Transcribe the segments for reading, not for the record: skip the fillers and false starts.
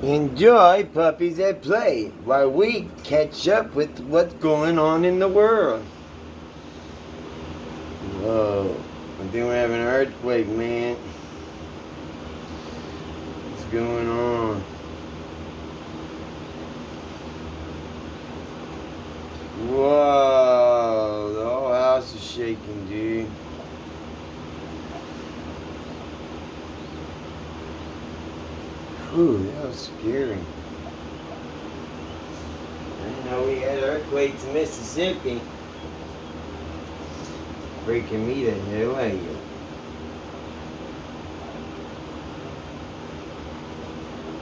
Enjoy Puppies at Play while we catch up with what's going on in the world. Whoa, I think we're having an earthquake, man. What's going on? Whoa, the whole house is shaking, dude. Ooh, that was scary. I didn't know we had earthquakes in Mississippi. Freaking me the hell out.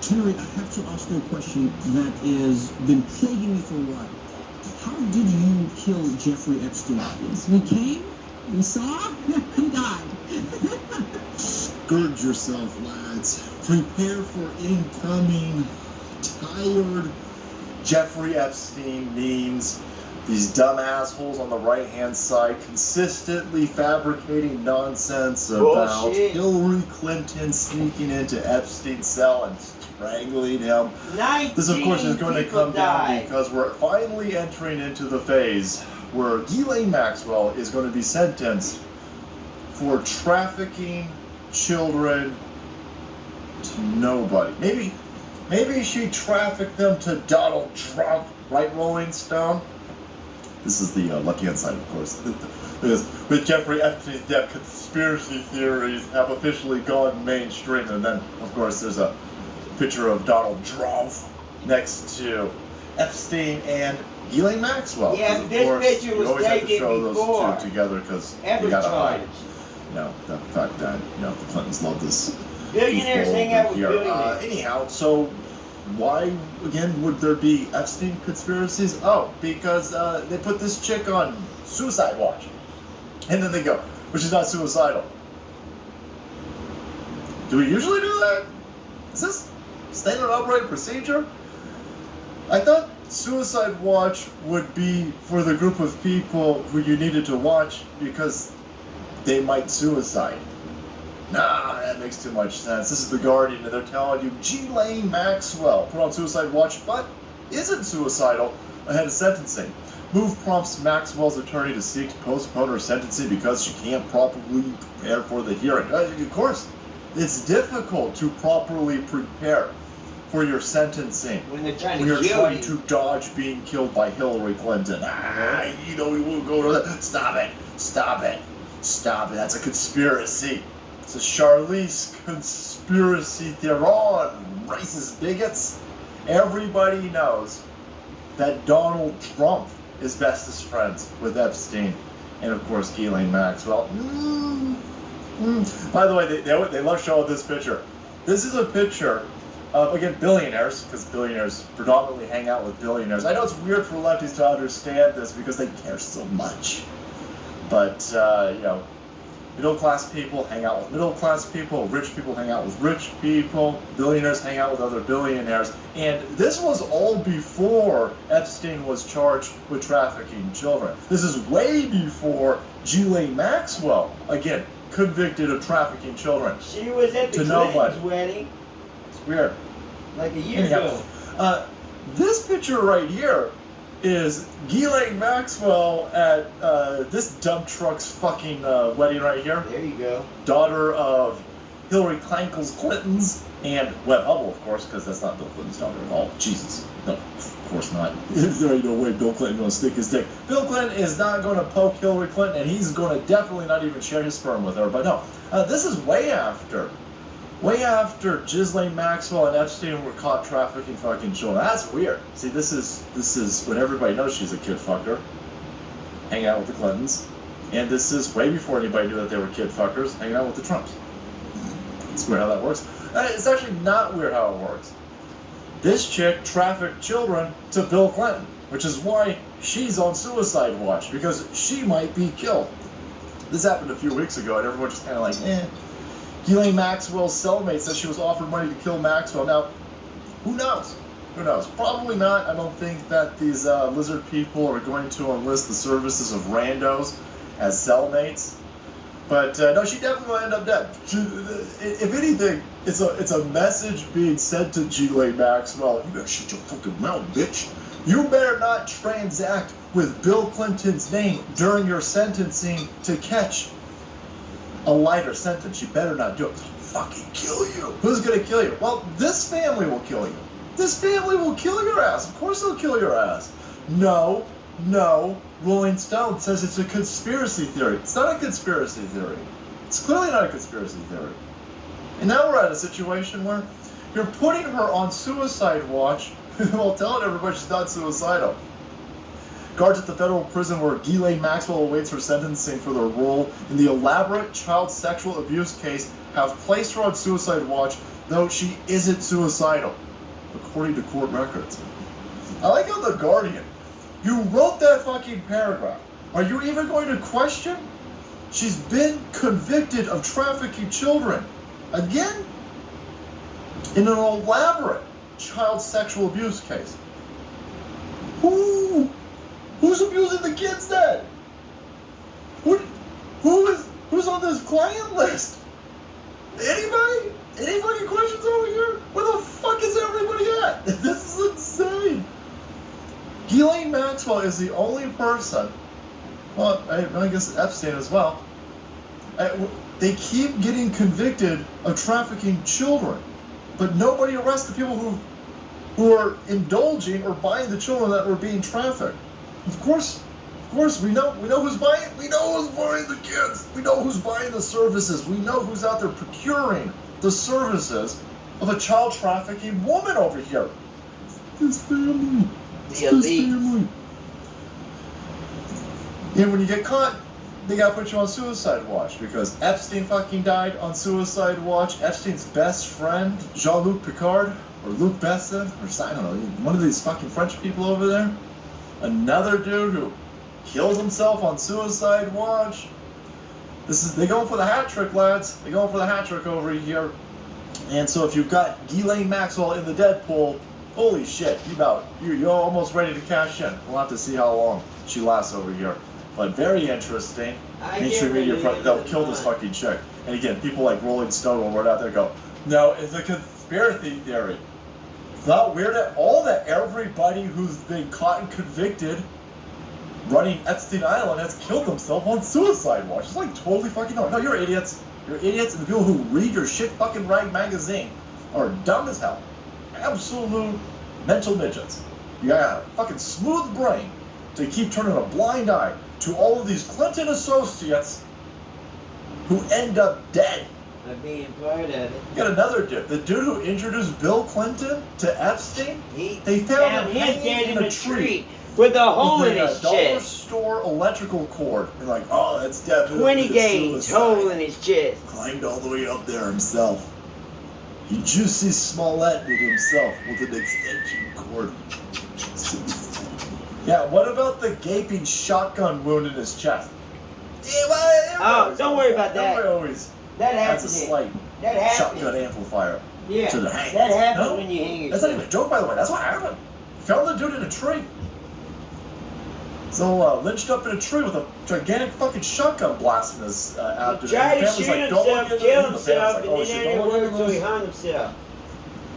Terry, I have to ask you a question that has been plaguing me for a while. How did you kill Jeffrey Epstein? Yes, we came, we saw, he died. Gird yourself, lads. Prepare for incoming tired Jeffrey Epstein memes. These dumb assholes on the right-hand side consistently fabricating nonsense about Bullshit. Hillary Clinton sneaking into Epstein's cell and strangling him. This, of course, is going to come down because we're finally entering into the phase where Ghislaine Maxwell is going to be sentenced for trafficking children to nobody. Maybe she trafficked them to Donald Trump, right, Rolling Stone? This is the left-hand side, of course. Because with Jeffrey Epstein's death, conspiracy theories have officially gone mainstream, and then, of course, there's a picture of Donald Trump next to Epstein and Ghislaine Maxwell. Yeah, of this course, picture was you always have to taken show before those two together because you gotta hide. The fact that the Clintons love this. Billionaires hang out with billionaires. Anyhow, so why again would there be Epstein conspiracies? Oh, because they put this chick on suicide watch, and then they go, but she's not suicidal. Do we usually do that? Is this standard operating procedure? I thought suicide watch would be for the group of people who you needed to watch because they might suicide. Nah, that makes too much sense. This is The Guardian, and they're telling you Ghislaine Maxwell put on suicide watch, but isn't suicidal ahead of sentencing. Move prompts Maxwell's attorney to seek to postpone her sentencing because she can't properly prepare for the hearing. Of course, it's difficult to properly prepare for your sentencing when you're trying to dodge being killed by Hillary Clinton. We won't go to that. Stop it. That's a conspiracy. It's a Charlize conspiracy theory. Racist bigots. Everybody knows that Donald Trump is bestest friends with Epstein. And of course, Ghislaine Maxwell. By the way, they love showing this picture. This is a picture of, again, billionaires, because billionaires predominantly hang out with billionaires. I know it's weird for lefties to understand this because they care so much. But, middle-class people hang out with middle-class people, rich people hang out with rich people, billionaires hang out with other billionaires. And this was all before Epstein was charged with trafficking children. This is way before Ghislaine Maxwell, again, convicted of trafficking children. She was at the Clinton's wedding. It's weird. Like a year ago. This picture right here is Ghislaine Maxwell at this dump truck's fucking wedding right here. There you go. Daughter of Hillary Clintons and Webb Hubbell, of course, because that's not Bill Clinton's daughter at all. Jesus. No, of course not. There ain't no way Bill Clinton going to stick his dick. Bill Clinton is not going to poke Hillary Clinton, and he's going to definitely not even share his sperm with her. But no, this is way after Ghislaine Maxwell and Epstein were caught trafficking fucking children. That's weird. See, this is when everybody knows she's a kid fucker, hanging out with the Clintons, and this is way before anybody knew that they were kid fuckers, hanging out with the Trumps. It's weird how that works. It's actually not weird how it works. This chick trafficked children to Bill Clinton, which is why she's on suicide watch, because she might be killed. This happened a few weeks ago, and everyone just kind of like, Ghislaine Maxwell's cellmate says she was offered money to kill Maxwell. Now, who knows? Probably not. I don't think that these lizard people are going to enlist the services of randos as cellmates. But no, she definitely will end up dead. If anything, it's a message being sent to Ghislaine Maxwell. You better shut your fucking mouth, bitch. You better not transact with Bill Clinton's name during your sentencing to catch a lighter sentence. You better not do it. They'll fucking kill you. Who's gonna kill you? Well, this family will kill you. This family will kill your ass. Of course they'll kill your ass. No. Rolling Stone says it's a conspiracy theory. It's not a conspiracy theory. It's clearly not a conspiracy theory. And now we're at a situation where you're putting her on suicide watch while telling everybody she's not suicidal. Guards at the federal prison where Ghislaine Maxwell awaits her sentencing for their role in the elaborate child sexual abuse case have placed her on suicide watch, though she isn't suicidal, according to court records. I like how the Guardian, you wrote that fucking paragraph. Are you even going to question? She's been convicted of trafficking children. Again? In an elaborate child sexual abuse case. Who's abusing the kids then? Who's on this client list? Anybody? Any fucking questions over here? Where the fuck is everybody at? This is insane. Ghislaine Maxwell is the only person, well, I guess Epstein as well, they keep getting convicted of trafficking children, but nobody arrests the people who are indulging or buying the children that were being trafficked. Of course, we know who's buying. We know who's buying the kids. We know who's buying the services. We know who's out there procuring the services of a child trafficking woman over here. This family. The elite. And when you get caught, they gotta put you on suicide watch because Epstein fucking died on suicide watch. Epstein's best friend, Jean-Luc Picard, or Luc Besson, or I don't know, one of these fucking French people over there. Another dude who killed himself on suicide watch. They going for the hat trick, lads. They going for the hat trick over here. And so if you've got Ghislaine Maxwell in the dead pool, holy shit, you're almost ready to cash in. We'll have to see how long she lasts over here. But very interesting. Mainstream media, they'll kill this fucking chick. And again, people like Rolling Stone will run out there and go, no, it's a conspiracy theory. It's not weird at all that everybody who's been caught and convicted running Epstein Island has killed themselves on suicide watch. It's like totally fucking no. No, you're idiots. You're idiots, and the people who read your shit fucking rag magazine are dumb as hell. Absolute mental midgets. You got a fucking smooth brain to keep turning a blind eye to all of these Clinton associates who end up dead. Of being part of it. You got another dude. The dude who introduced Bill Clinton to Epstein, they found him hanging in a tree with a hole in his chest. Dollar chest. store electrical cord. They're like, oh, that's definitely 20 gauge hole in his chest. Climbed all the way up there himself. He Juicy Smollett did himself with an extension cord. Yeah, what about the gaping shotgun wound in his chest? Don't worry about that. That That's happened. a slight That happened. shotgun amplifier Yeah. to the hands. That happened No? when you hang That's not yourself. even a joke, by the way. That's what happened. Found the dude in a tree. So lynched up in a tree with a gigantic fucking shotgun blast in his out. Tried to shoot himself, kill himself, and then shit, it don't look worked, at so he this. hung himself.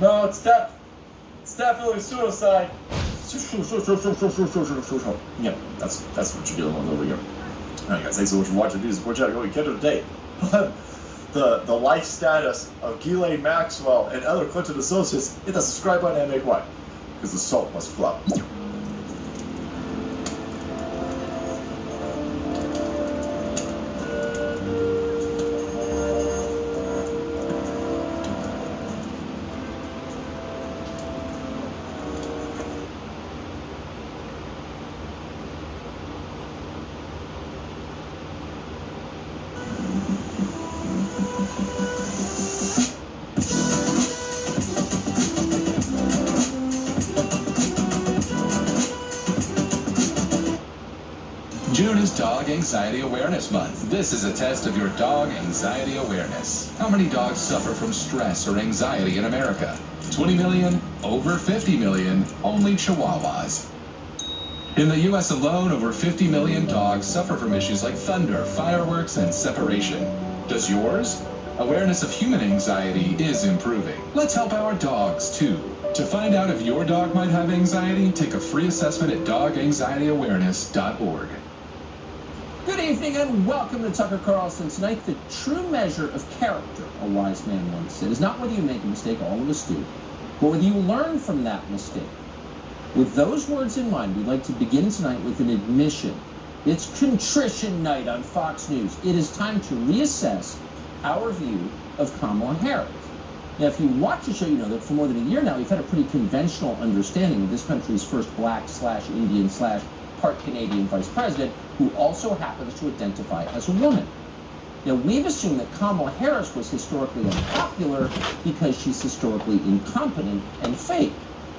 No, it's definitely suicide. Yeah, that's what you're dealing with over here. Alright guys, thanks so much for watching these. Support channel, we kept it today. The life status of Ghislaine Maxwell and other Clinton associates. Hit that subscribe button and make way, because the salt must flow. June is Dog Anxiety Awareness Month. This is a test of your dog anxiety awareness. How many dogs suffer from stress or anxiety in America? 20 million? Over 50 million? Only Chihuahuas. In the U.S. alone, over 50 million dogs suffer from issues like thunder, fireworks, and separation. Does yours? Awareness of human anxiety is improving. Let's help our dogs, too. To find out if your dog might have anxiety, take a free assessment at doganxieityawareness.org. Good evening and welcome to Tucker Carlson. Tonight, the true measure of character, a wise man once said, is not whether you make a mistake, all of us do, but whether you learn from that mistake. With those words in mind, we'd like to begin tonight with an admission. It's contrition night on Fox News. It is time to reassess our view of Kamala Harris. Now, if you watch the show, you know that for more than a year now, we've had a pretty conventional understanding of this country's first black/Indian/part Canadian vice president, who also happens to identify as a woman. Now, we've assumed that Kamala Harris was historically unpopular because she's historically incompetent and fake.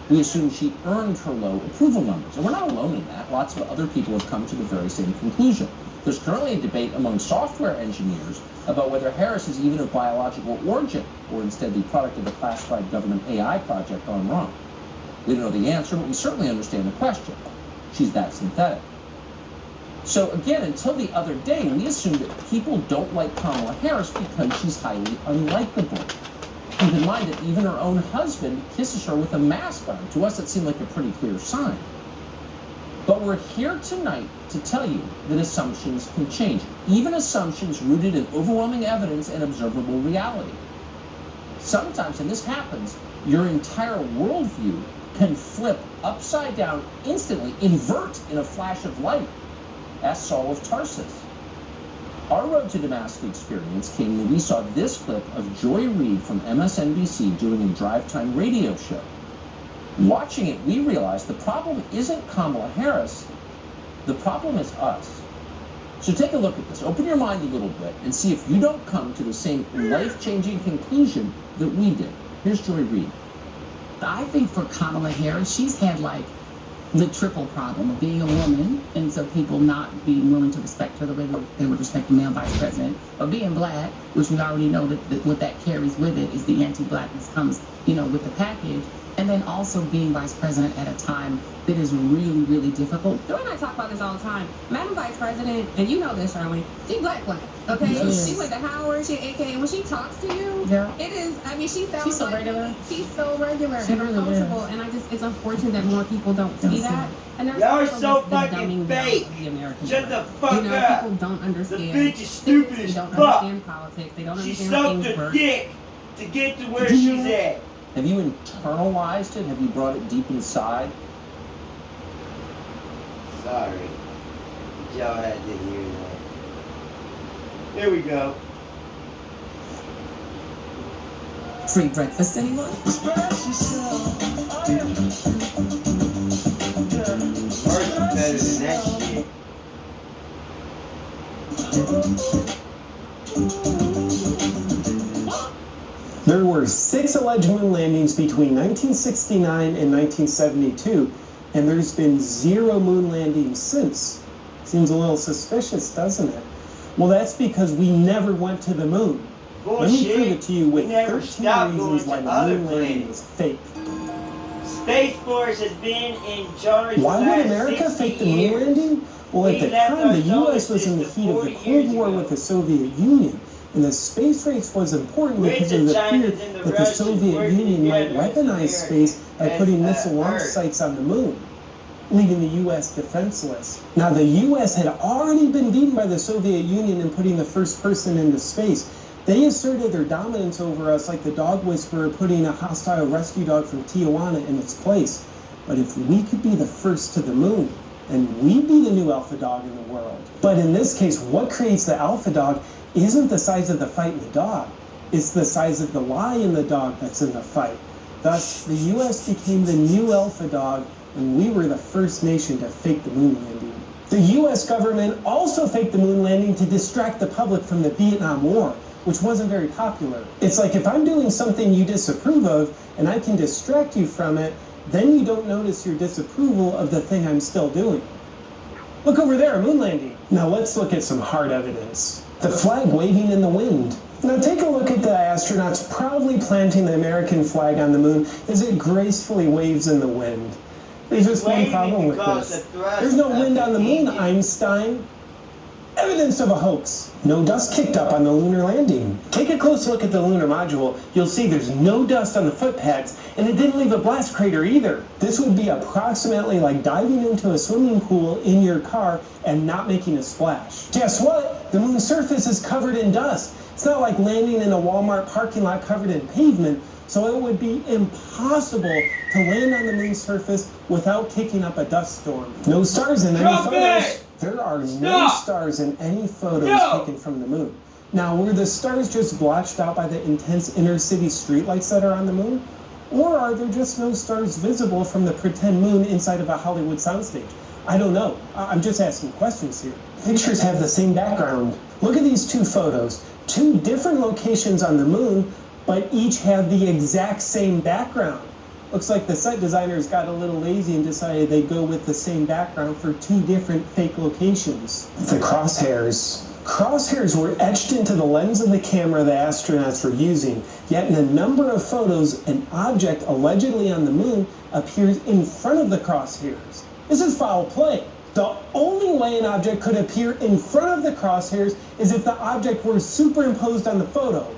We assume she earned her low approval numbers. And we're not alone in that. Lots of other people have come to the very same conclusion. There's currently a debate among software engineers about whether Harris is even of biological origin, or instead the product of a classified government AI project gone wrong. We don't know the answer, but we certainly understand the question. She's that synthetic. So again, until the other day, we assumed that people don't like Kamala Harris because she's highly unlikable. Keep in mind that even her own husband kisses her with a mask on. To us, that seemed like a pretty clear sign. But we're here tonight to tell you that assumptions can change, even assumptions rooted in overwhelming evidence and observable reality. Sometimes, and this happens, your entire worldview can flip upside down instantly, invert in a flash of light. Ask Saul of Tarsus. Our Road to Damascus experience came when we saw this clip of Joy Reid from MSNBC doing a drive time radio show. Watching it, we realized the problem isn't Kamala Harris, the problem is us. So take a look at this. Open your mind a little bit and see if you don't come to the same life-changing conclusion that we did. Here's Joy Reid. I think for Kamala Harris, she's had like the triple problem of being a woman, and so people not being willing to respect her the way they would respect a male vice president, or being black, which we already know that what that carries with it is the anti-blackness comes, with the package, and then also being vice president at a time that is really, really difficult. Joy and I talk about this all the time. Madam Vice President, and you know this, Sherwin, she black, okay? Yes. She went to Howard, she AK, and when she talks to you, it is, she sounds She's so like regular. She's so regular She and really approachable, is. and it's unfortunate that more people don't see that. And there's Y'all are also so the fucking dumbing down fake. of the American Shut way. the fuck up. People don't understand. The bitch is stupid They as don't fuck. understand politics. They don't She understand how sucked things her work. dick to get to where Did you she's hear at. Have you internalized it? Have you brought it deep inside? Sorry. Y'all had to hear that. Here we go. Free breakfast, anyone? Hers is better than that shit. There were 6 alleged moon landings between 1969 and 1972, and there's been 0 moon landings since. Seems a little suspicious, doesn't it? Well, that's because we never went to the moon. Let me prove it to you with We never 13 stopped going reasons to why the other moon landing planets. was fake. Space Force has been in charge Why for the would last America 60 fake the moon years. landing? Well, We at the left time, our the solar U.S. was in the system heat of the 40 Cold years War ago. with the Soviet Union, and the space race was important With because the of the Chinese fear and the that the Russians Soviet working Union might together as weaponize America, space by as, putting missile launch Earth. sites on the moon, leaving the U.S. defenseless. Now, the U.S. had already been beaten by the Soviet Union in putting the first person into space. They asserted their dominance over us like the dog whisperer putting a hostile rescue dog from Tijuana in its place. But if we could be the first to the moon, then we'd be the new alpha dog in the world. But in this case, what creates the alpha dog isn't the size of the fight in the dog. It's the size of the lie in the dog that's in the fight. Thus, the U.S. became the new alpha dog, and we were the first nation to fake the moon landing. The U.S. government also faked the moon landing to distract the public from the Vietnam War, which wasn't very popular. It's like if I'm doing something you disapprove of, and I can distract you from it, then you don't notice your disapproval of the thing I'm still doing. Look over there, a moon landing. Now let's look at some hard evidence. The flag waving in the wind. Now take a look at the astronauts proudly planting the American flag on the moon as it gracefully waves in the wind. There's just one problem with this. There's no wind on the moon, Einstein. Evidence of a hoax. No dust kicked up on the lunar landing. Take a close look at the lunar module. You'll see there's no dust on the footpads, and it didn't leave a blast crater either. This would be approximately like diving into a swimming pool in your car and not making a splash. Guess what? The moon's surface is covered in dust. It's not like landing in a Walmart parking lot covered in pavement, so it would be impossible to land on the moon's surface without kicking up a dust storm. No stars in any photos. There are no stars in any photos taken from the moon. Now, were the stars just blotched out by the intense inner city streetlights that are on the moon? Or are there just no stars visible from the pretend moon inside of a Hollywood soundstage? I don't know. I'm just asking questions here. Pictures have the same background. Look at these two photos. Two different locations on the moon, but each have the exact same background. Looks like the set designers got a little lazy and decided they'd go with the same background for two different fake locations. The crosshairs. Crosshairs were etched into the lens of the camera the astronauts were using, yet in a number of photos, an object allegedly on the moon appears in front of the crosshairs. This is foul play. The only way an object could appear in front of the crosshairs is if the object were superimposed on the photo.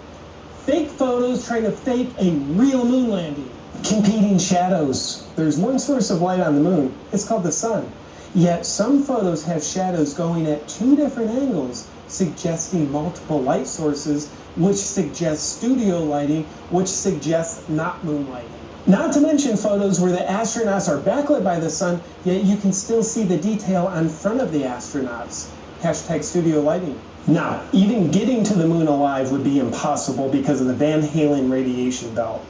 Fake photos trying to fake a real moon landing. Competing shadows. There's one source of light on the moon. It's called the sun. Yet some photos have shadows going at two different angles, suggesting multiple light sources, which suggests studio lighting, which suggests not moonlighting. Not to mention photos where the astronauts are backlit by the sun, yet you can still see the detail on front of the astronauts. Hashtag studio lighting. Now, even getting to the moon alive would be impossible because of the Van Halen radiation belt.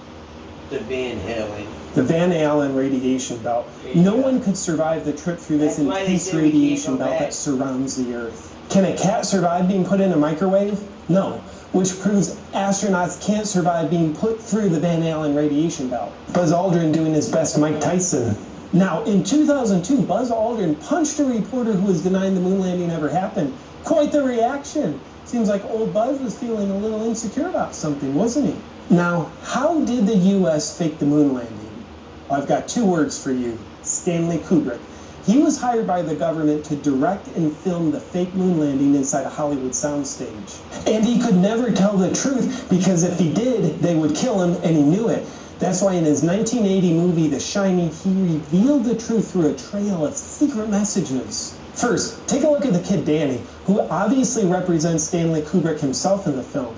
The Van Halen. The Van Allen radiation belt. No one could survive the trip through this intense radiation belt that surrounds the Earth. Can a cat survive being put in a microwave? No, which proves astronauts can't survive being put through the Van Allen radiation belt. Buzz Aldrin doing his best Mike Tyson. Now, in 2002, Buzz Aldrin punched a reporter who was denying the moon landing ever happened. Quite the reaction. Seems like old Buzz was feeling a little insecure about something, wasn't he? Now, how did the U.S. fake the moon landing? Well, I've got two words for you. Stanley Kubrick. He was hired by the government to direct and film the fake moon landing inside a Hollywood soundstage. And he could never tell the truth because if he did, they would kill him, and he knew it. That's why in his 1980 movie, The Shining, he revealed the truth through a trail of secret messages. First, take a look at the kid Danny, who obviously represents Stanley Kubrick himself in the film.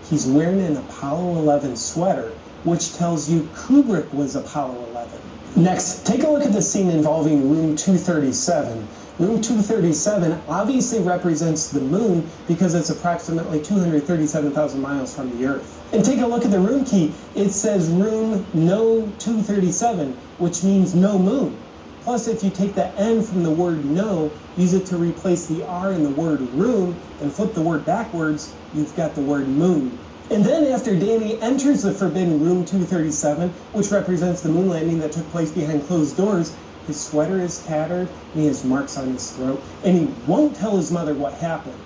He's wearing an Apollo 11 sweater, which tells you Kubrick was Apollo 11. Next, take a look at the scene involving Room 237. Room 237 obviously represents the moon because it's approximately 237,000 miles from the Earth. And take a look at the room key. It says room no 237, which means no moon. Plus, if you take the N from the word no, use it to replace the R in the word room, and flip the word backwards, you've got the word moon. And then after Danny enters the forbidden room 237, which represents the moon landing that took place behind closed doors, his sweater is tattered, and he has marks on his throat, and he won't tell his mother what happened.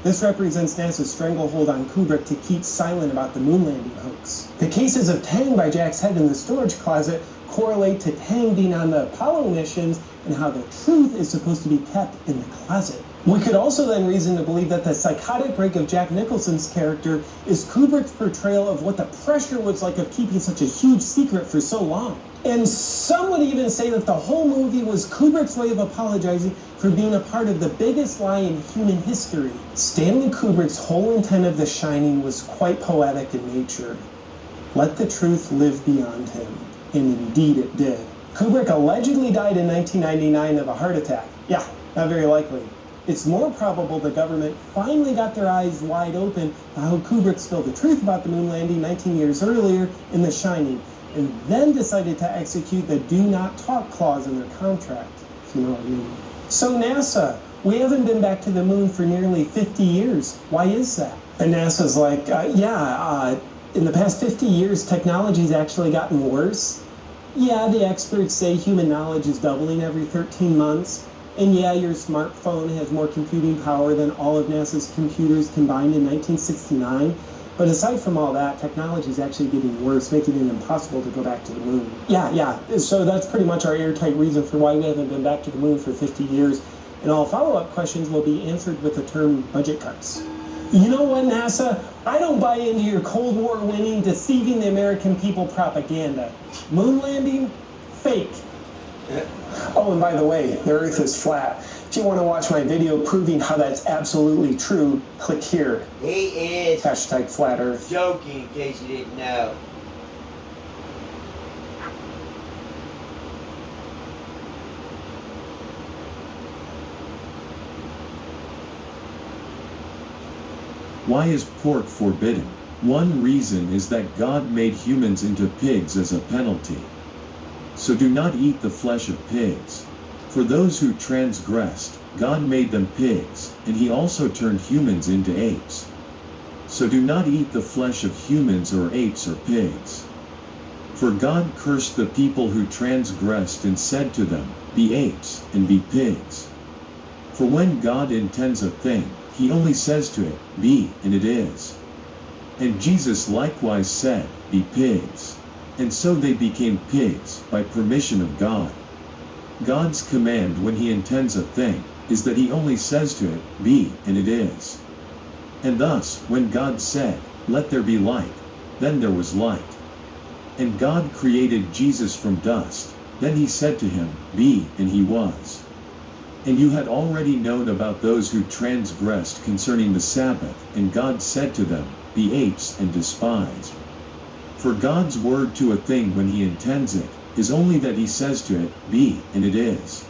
This represents NASA's stranglehold on Kubrick to keep silent about the moon landing hoax. The cases of Tang by Jack's head in the storage closet correlate to Tang being on the Apollo missions and how the truth is supposed to be kept in the closet. We could also then reason to believe that the psychotic break of Jack Nicholson's character is Kubrick's portrayal of what the pressure was like of keeping such a huge secret for so long. And some would even say that the whole movie was Kubrick's way of apologizing for being a part of the biggest lie in human history. Stanley Kubrick's whole intent of The Shining was quite poetic in nature. Let the truth live beyond him. And indeed it did. Kubrick allegedly died in 1999 of a heart attack. Yeah, not very likely. It's more probable the government finally got their eyes wide open to how Kubrick spilled the truth about the moon landing 19 years earlier in The Shining, and then decided to execute the do not talk clause in their contract, if you know what I mean. So NASA, we haven't been back to the moon for nearly 50 years. Why is that? And NASA's like, in the past 50 years, technology's actually gotten worse. Yeah, the experts say human knowledge is doubling every 13 months. And yeah, your smartphone has more computing power than all of NASA's computers combined in 1969. But aside from all that, technology is actually getting worse, making it impossible to go back to the moon. Yeah. So that's pretty much our airtight reason for why we haven't been back to the moon for 50 years. And all follow-up questions will be answered with the term budget cuts. You know what, NASA? I don't buy into your Cold War winning, deceiving the American people propaganda. Moon landing? Fake. Oh, and by the way, the Earth is flat. If you want to watch my video proving how that's absolutely true, click here. He is Hashtag flat Earth. joking, in case you didn't know. Why is pork forbidden? One reason is that God made humans into pigs as a penalty. So do not eat the flesh of pigs. For those who transgressed, God made them pigs, and he also turned humans into apes. So do not eat the flesh of humans or apes or pigs. For God cursed the people who transgressed and said to them, be apes and be pigs. For when God intends a thing, he only says to it, be, and it is. And Jesus likewise said, be pigs. And so they became pigs, by permission of God. God's command when he intends a thing, is that he only says to it, be, and it is. And thus, when God said, let there be light, then there was light. And God created Jesus from dust, then he said to him, be, and he was. And you had already known about those who transgressed concerning the Sabbath, and God said to them, be apes and despised. For God's word to a thing when he intends it, is only that he says to it, be, and it is.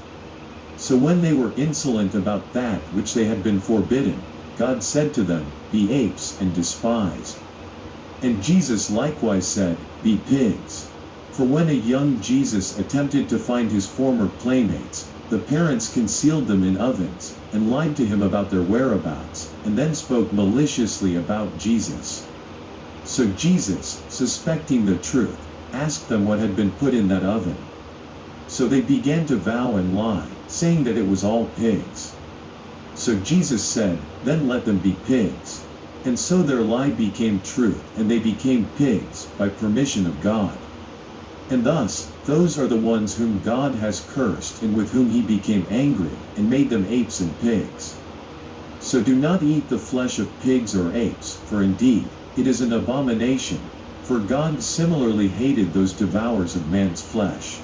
So when they were insolent about that which they had been forbidden, God said to them, be apes and despised. And Jesus likewise said, be pigs. For when a young Jesus attempted to find his former playmates, the parents concealed them in ovens, and lied to him about their whereabouts, and then spoke maliciously about Jesus. So Jesus, suspecting the truth, asked them what had been put in that oven. So they began to vow and lie, saying that it was all pigs. So Jesus said, then let them be pigs. And so their lie became truth, and they became pigs, by permission of God. And thus, those are the ones whom God has cursed and with whom he became angry, and made them apes and pigs. So do not eat the flesh of pigs or apes, for indeed, it is an abomination, for God similarly hated those devourers of man's flesh.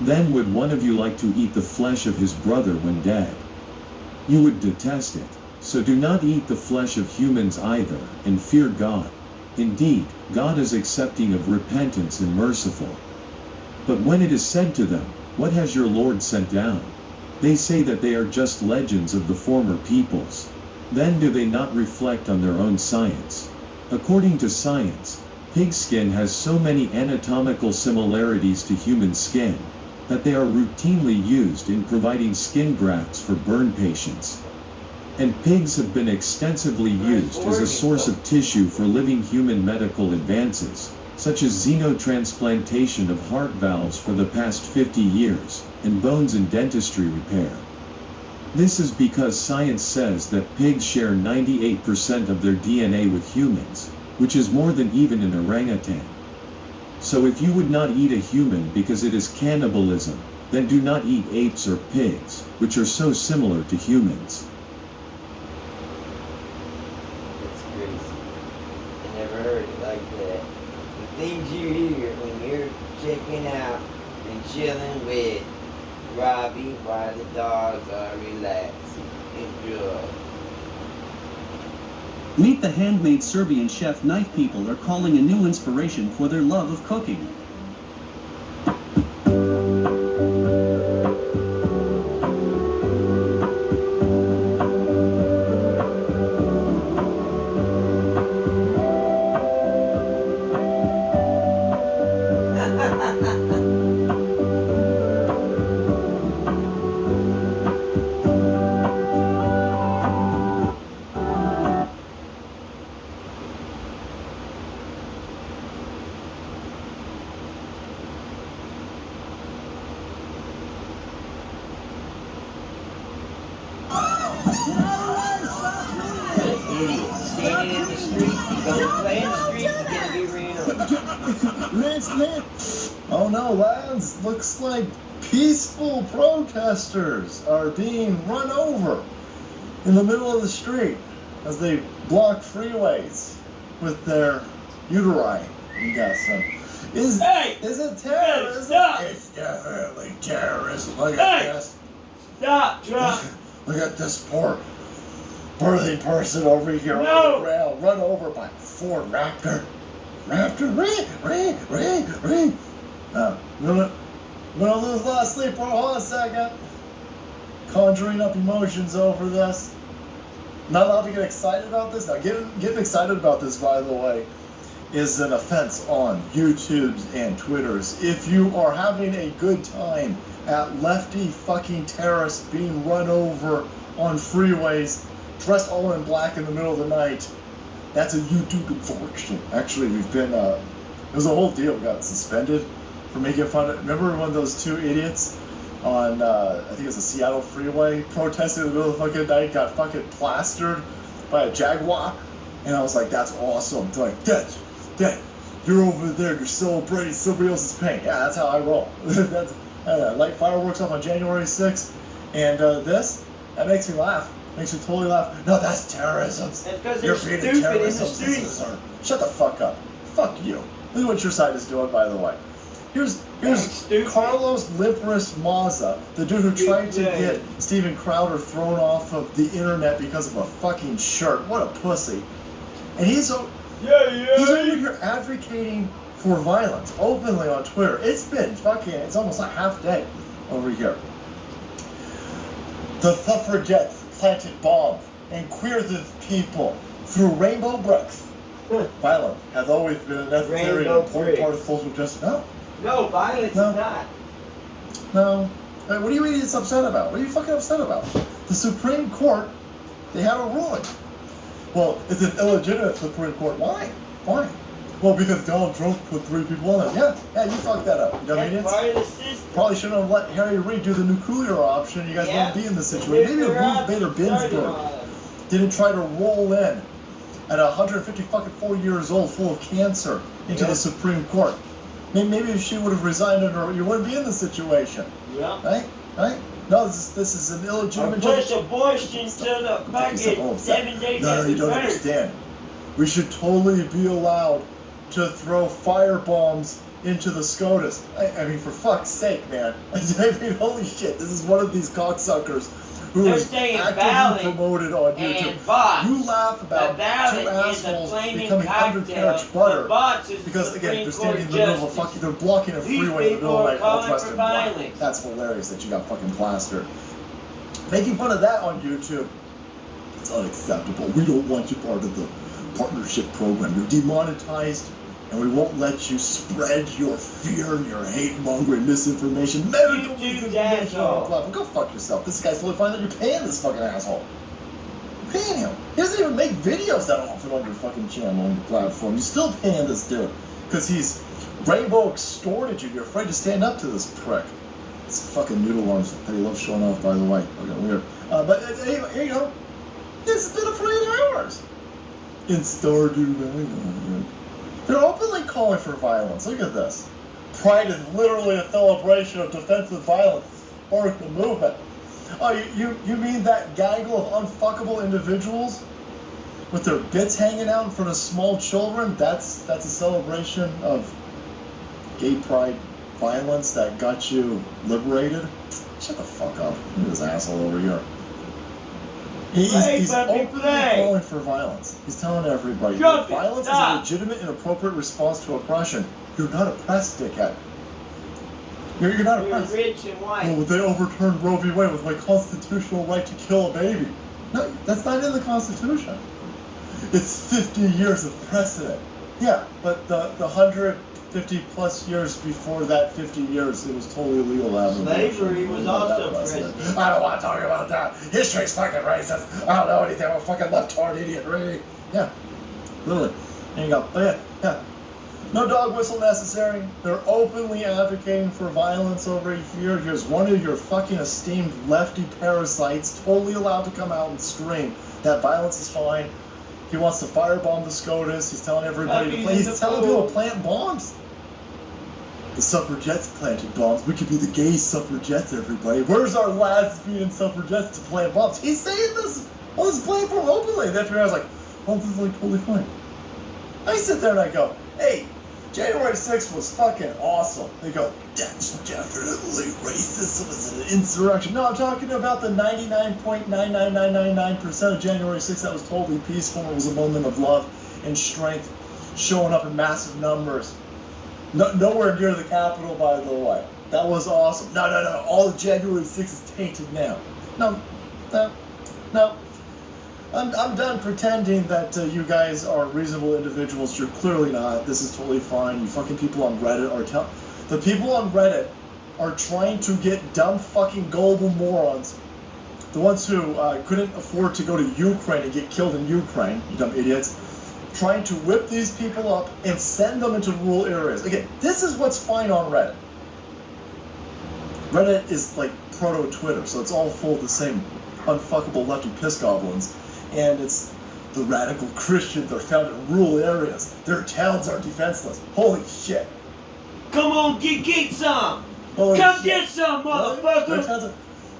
Then would one of you like to eat the flesh of his brother when dead? You would detest it. So do not eat the flesh of humans either, and fear God. Indeed, God is accepting of repentance and merciful. But when it is said to them, what has your Lord sent down? They say that they are just legends of the former peoples. Then do they not reflect on their own science? According to science, pig skin has so many anatomical similarities to human skin, that they are routinely used in providing skin grafts for burn patients. And pigs have been extensively used as a source of tissue for living human medical advances, such as xenotransplantation of heart valves for the past 50 years, and bones and dentistry repair. This is because science says that pigs share 98% of their DNA with humans, which is more than even an orangutan. So if you would not eat a human because it is cannibalism, then do not eat apes or pigs, which are so similar to humans. Heard it like that. The things you hear when you're checking out and chilling with Robbie while the dogs are relaxing. Enjoy. Meet the handmade Serbian chef Knife people are calling a new inspiration for their love of cooking. Idiot. Standing in the street, you don't in the street, you're gonna be ran over. Let's Oh no, lads, looks like peaceful protesters are being run over in the middle of the street as they block freeways with their uteri. I'm guessing. Is it terrorism? Stop. It's definitely terrorism. Look at this. Stop, Trump. Look at this poor birthing person over here on the ground, run over by a Ford Raptor. Raptor, ring. I'm gonna lose a lot of sleep for hold on a second. Conjuring up emotions over this. Not allowed to get excited about this. Now, getting excited about this, by the way, is an offense on YouTubes and Twitters. If you are having a good time at lefty fucking terrorists being run over on freeways, dressed all in black in the middle of the night, that's a YouTube infraction. Actually, we've been, it was a whole deal. We got suspended for making fun of, remember when those two idiots on, I think it was a Seattle freeway, protesting in the middle of the fucking night, got fucking plastered by a Jaguar? And I was like, that's awesome. They're like, Dad, you're over there, you're celebrating somebody else's pain. Yeah, that's how I roll. That's, light fireworks off on January 6th. And that makes me laugh. Makes me totally laugh. No, that's terrorism. That's because You're they're being a stupid in the terrorist. streets. Shut the fuck up. Fuck you. Look at what your side is doing, by the way. Here's Carlos Libris Maza, the dude who tried to get Steven Crowder thrown off of the internet because of a fucking shirt. What a pussy. And he's over here advocating for violence openly on Twitter. It's it's almost a half day over here. The suffragettes planted bombs and queered the people through rainbow bricks. Violence has always been a necessary and important part of social justice. No, violence is not. No. What are you idiots upset about? What are you fucking upset about? The Supreme Court, they had a ruling. Well, it's an illegitimate Supreme Court. Why? Well, because Donald Trump put 3 people on it. Yeah, you fucked that up. You know what I mean? That's part of the system. Probably shouldn't have let Harry Reid do the nuclear option. You guys wouldn't be in this situation. Maybe Ruth Bader Ginsburg didn't try to roll in at 154 years old, full of cancer, into the Supreme Court. Maybe if she would have resigned you wouldn't be in this situation. Yeah. Right? No, this is an illegitimate. Push abortion to the fucking 7 days No, after you don't birth. understand. We should totally be allowed to throw firebombs into the SCOTUS. I mean, for fuck's sake, man. I mean, holy shit, this is one of these cocksuckers who They're is saying actively ballot promoted on YouTube. and bots. You laugh about The ballot two is a assholes flaming becoming cocktail. undercarriage butter The bots is because, the again, they're Supreme standing in Court the middle of a justice. fucking, they're blocking a These freeway in the middle of the night, people all are dressed calling in for black. violence. That's hilarious that you got fucking plastered. Making fun of that on YouTube, it's unacceptable. We don't want you part of the partnership program. You're demonetized, and we won't let you spread your fear and your hate-mongering misinformation, medical misinformation on our platform. Go fuck yourself. This guy's totally fine that you're paying this fucking asshole. You're paying him. He doesn't even make videos that often on your fucking channel, on your platform. You're still paying this dude because he's rainbow extorted you. You're afraid to stand up to this prick. It's fucking noodle arms that he loves showing off, by the way. Okay, weird. But anyway, here you go. This has been a 48 hours. In Stardew Valley. They're openly calling for violence. Look at this. Pride is literally a celebration of defensive violence. Spark the movement. Oh, you mean that gaggle of unfuckable individuals with their bits hanging out in front of small children? That's a celebration of gay pride violence that got you liberated? Shut the fuck up. Look at this asshole over here. He's openly calling for violence. He's telling everybody that violence is a legitimate and appropriate response to oppression. You're not oppressed, dickhead. You're not oppressed. You're rich and white. Well, they overturned Roe v. Wade with my constitutional right to kill a baby. No, that's not in the Constitution. It's 50 years of precedent. Yeah, but the 150 plus years before that 50 years, it was totally illegal to have abortion. Slavery was also precedent. I don't want to talk about that. History's fucking racist. I don't know anything about fucking left-hard idiot Ray. Yeah, literally. There you go. But yeah. No dog whistle necessary. They're openly advocating for violence over here. Here's one of your fucking esteemed lefty parasites totally allowed to come out and scream that violence is fine. He wants to firebomb the SCOTUS. He's telling everybody to play. He's telling people to plant bombs. The suffragettes planted bombs. We could be the gay suffragettes, everybody. Where's our lesbian suffragettes to plant bombs? He's saying this on his platform openly. And after I was like, oh, this is like totally fine. I sit there and I go, hey, January 6th was fucking awesome. They go, that's definitely racist. It was an insurrection. No, I'm talking about the 99.99999% of January 6th that was totally peaceful. It was a moment of love and strength showing up in massive numbers. Nowhere near the Capitol, by the way. That was awesome. No. All of January 6th is tainted now. No. I'm done pretending that you guys are reasonable individuals. You're clearly not. This is totally fine. You fucking people on Reddit are the people on Reddit are trying to get dumb fucking gullible morons. The ones who couldn't afford to go to Ukraine and get killed in Ukraine, you dumb idiots. Trying to whip these people up and send them into rural areas. Again, this is what's fine on Reddit. Reddit is like proto-Twitter, so it's all full of the same unfuckable lefty piss goblins. And it's the radical Christians are found in rural areas. Their towns are defenseless. Holy shit. Come on, get some! Holy Come shit. get some, motherfucker!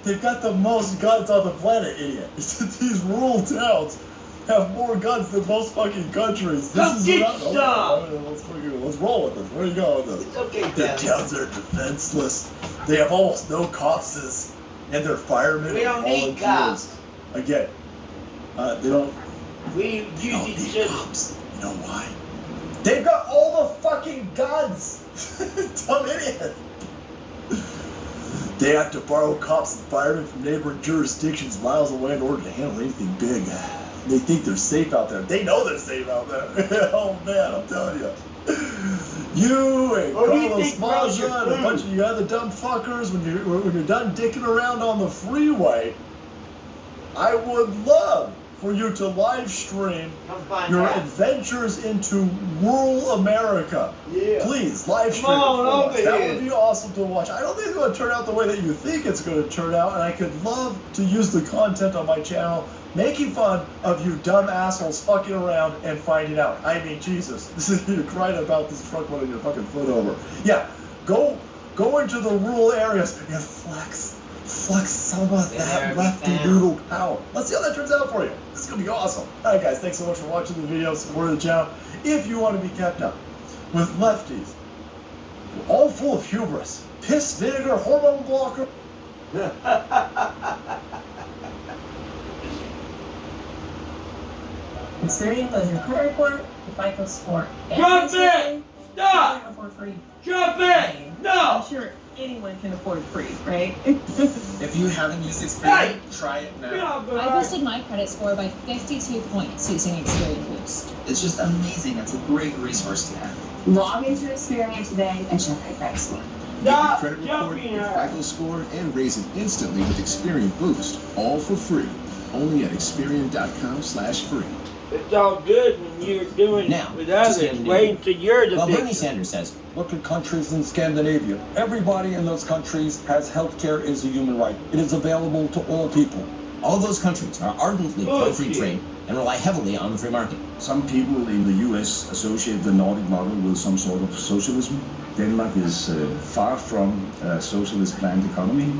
They've got the most guns on the planet, idiot. These rural towns have more guns than most fucking countries. Come get some! Let's roll with this. Where are you going with this? It's okay, Their towns are defenseless. They have almost no copses. And their firemen We are don't need volunteers. Again, they don't. We They don't usually need just... cops. You know why? They've got all the fucking guns! Dumb idiot! They have to borrow cops and firemen from neighboring jurisdictions miles away in order to handle anything big. They think they're safe out there. They know they're safe out there. Oh man, I'm telling you. You and Carlos Maza and a bunch of you other dumb fuckers, when you're done dicking around on the freeway, I would love for you to live stream your adventures into rural America. Yeah. Please, live stream it for us. That would be awesome to watch. I don't think it's going to turn out the way that you think it's going to turn out, and I could love to use the content on my channel making fun of you dumb assholes fucking around and finding out. I mean, Jesus, this is you're crying about this truck running your fucking foot over. Yeah, go into the rural areas and flex some of that lefty noodle power. Let's see how that turns out for you. This is gonna be awesome. Alright guys, thanks so much for watching the video, supporting the channel. If you want to be kept up with lefties, all full of hubris, piss, vinegar, hormone blocker. Experian does your credit report, your FICO score. Drop it! Stop! For free. Drop it! No! I'm sure anyone can afford free, right? If you haven't used Experian, try it now. I boosted my credit score by 52 points using Experian Boost. It's just amazing. It's a great resource to have. Log into Experian today and check your credit score. Get your credit report, your FICO score, and raise it instantly with Experian Boost, all for free. Only at Experian.com/free. It's all good when you're doing it with others. Wait until you're the victim. Bernie Sanders says, look at countries in Scandinavia. Everybody in those countries has health care as a human right. It is available to all people. all those countries are ardently pro-free trade and rely heavily on the free market. Some people in the US associate the Nordic model with some sort of socialism. Denmark is far from a socialist planned economy.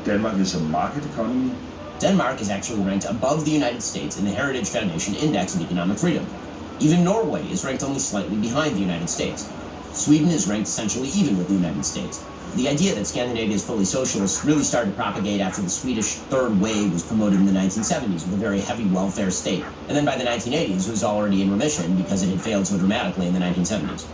Denmark is a market economy. Denmark is actually ranked above the United States in the Heritage Foundation Index of Economic Freedom. Even Norway is ranked only slightly behind the United States. Sweden is ranked essentially even with the United States. The idea that Scandinavia is fully socialist really started to propagate after the Swedish Third Way was promoted in the 1970s with a very heavy welfare state. And then by the 1980s, it was already in remission because it had failed so dramatically in the 1970s.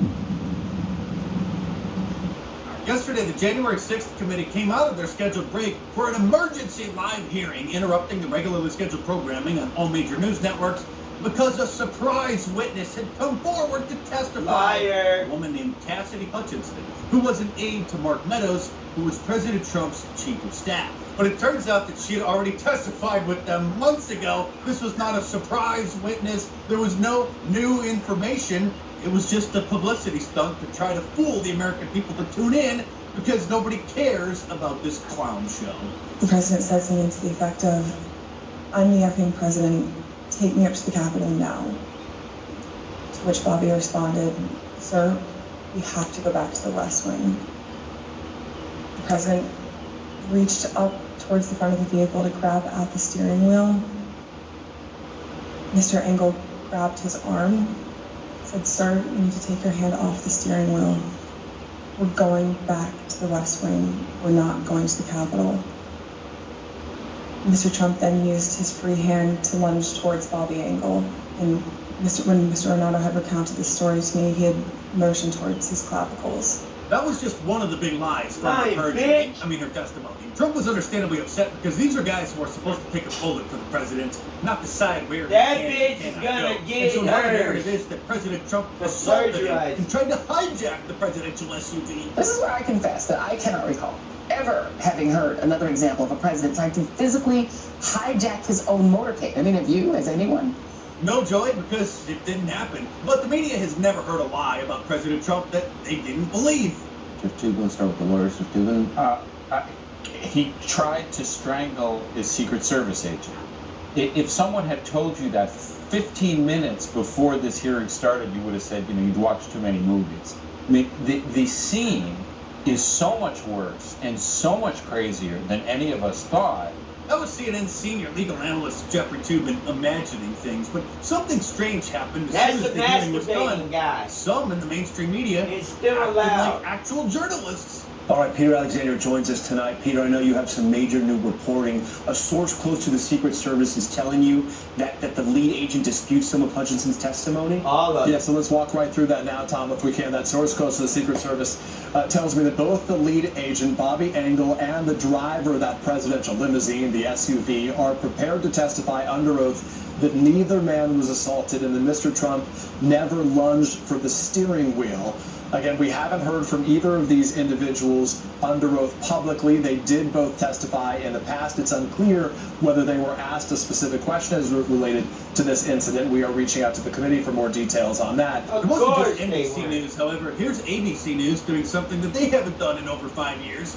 Yesterday, the January 6th committee came out of their scheduled break for an emergency live hearing interrupting the regularly scheduled programming on all major news networks because a surprise witness had come forward to testify. Liar. A woman named Cassidy Hutchinson, who was an aide to Mark Meadows, who was President Trump's chief of staff. But it turns out that she had already testified with them months ago. This was not a surprise witness. There was no new information. It was just a publicity stunt to try to fool the American people to tune in because nobody cares about this clown show. The president said something to the effect of, I'm the effing president take me up to the Capitol now. To which Bobby responded, "Sir, we have to go back to the West Wing." The president reached up towards the front of the vehicle to grab at the steering wheel. Mr. Engel grabbed his arm, said, "Sir, you need to take your hand off the steering wheel. We're going back to the West Wing. We're not going to the Capitol." Mr. Trump then used his free hand to lunge towards Bobby Engel. And when Mr. Renato had recounted this story to me, he had motioned towards his clavicles. That was just one of the big lies from her testimony. Trump was understandably upset because these are guys who are supposed to take a bullet for the president, not decide where that he bitch can is and gonna cannot go. get And so now the hers. narrative is that President Trump assaulted him surgerized. and tried to hijack the presidential SUV. This is where I confess that I cannot recall ever having heard another example of a president trying to physically hijack his own motorcade. I mean, have you, as anyone? No, Joey, because it didn't happen. But the media has never heard a lie about President Trump that they didn't believe. Jeff Toobin, start with the lawyer, Jeff Toobin. He tried to strangle his Secret Service agent. If someone had told you that 15 minutes before this hearing started, you would have said, you'd watched too many movies. I mean, the scene is so much worse and so much crazier than any of us thought. That was CNN's senior legal analyst Jeffrey Toobin imagining things, but something strange happened as soon as the hearing was done. Guy. Some in the mainstream media It's still acted allowed. like actual journalists. All right, Peter Alexander joins us tonight. Peter, I know you have some major new reporting. A source close to the Secret Service is telling you that the lead agent disputes some of Hutchinson's testimony? All of Yeah, it. so let's walk right through that now, Tom, if we can. That source close to the Secret Service tells me that both the lead agent, Bobby Engel, and the driver of that presidential limousine, the SUV, are prepared to testify under oath that neither man was assaulted and that Mr. Trump never lunged for the steering wheel. Again, we haven't heard from either of these individuals under oath publicly. They did both testify in the past. It's unclear whether they were asked a specific question as related to this incident. We are reaching out to the committee for more details on that. It wasn't just NBC News, however. Here's ABC News doing something that they haven't done in over 5 years.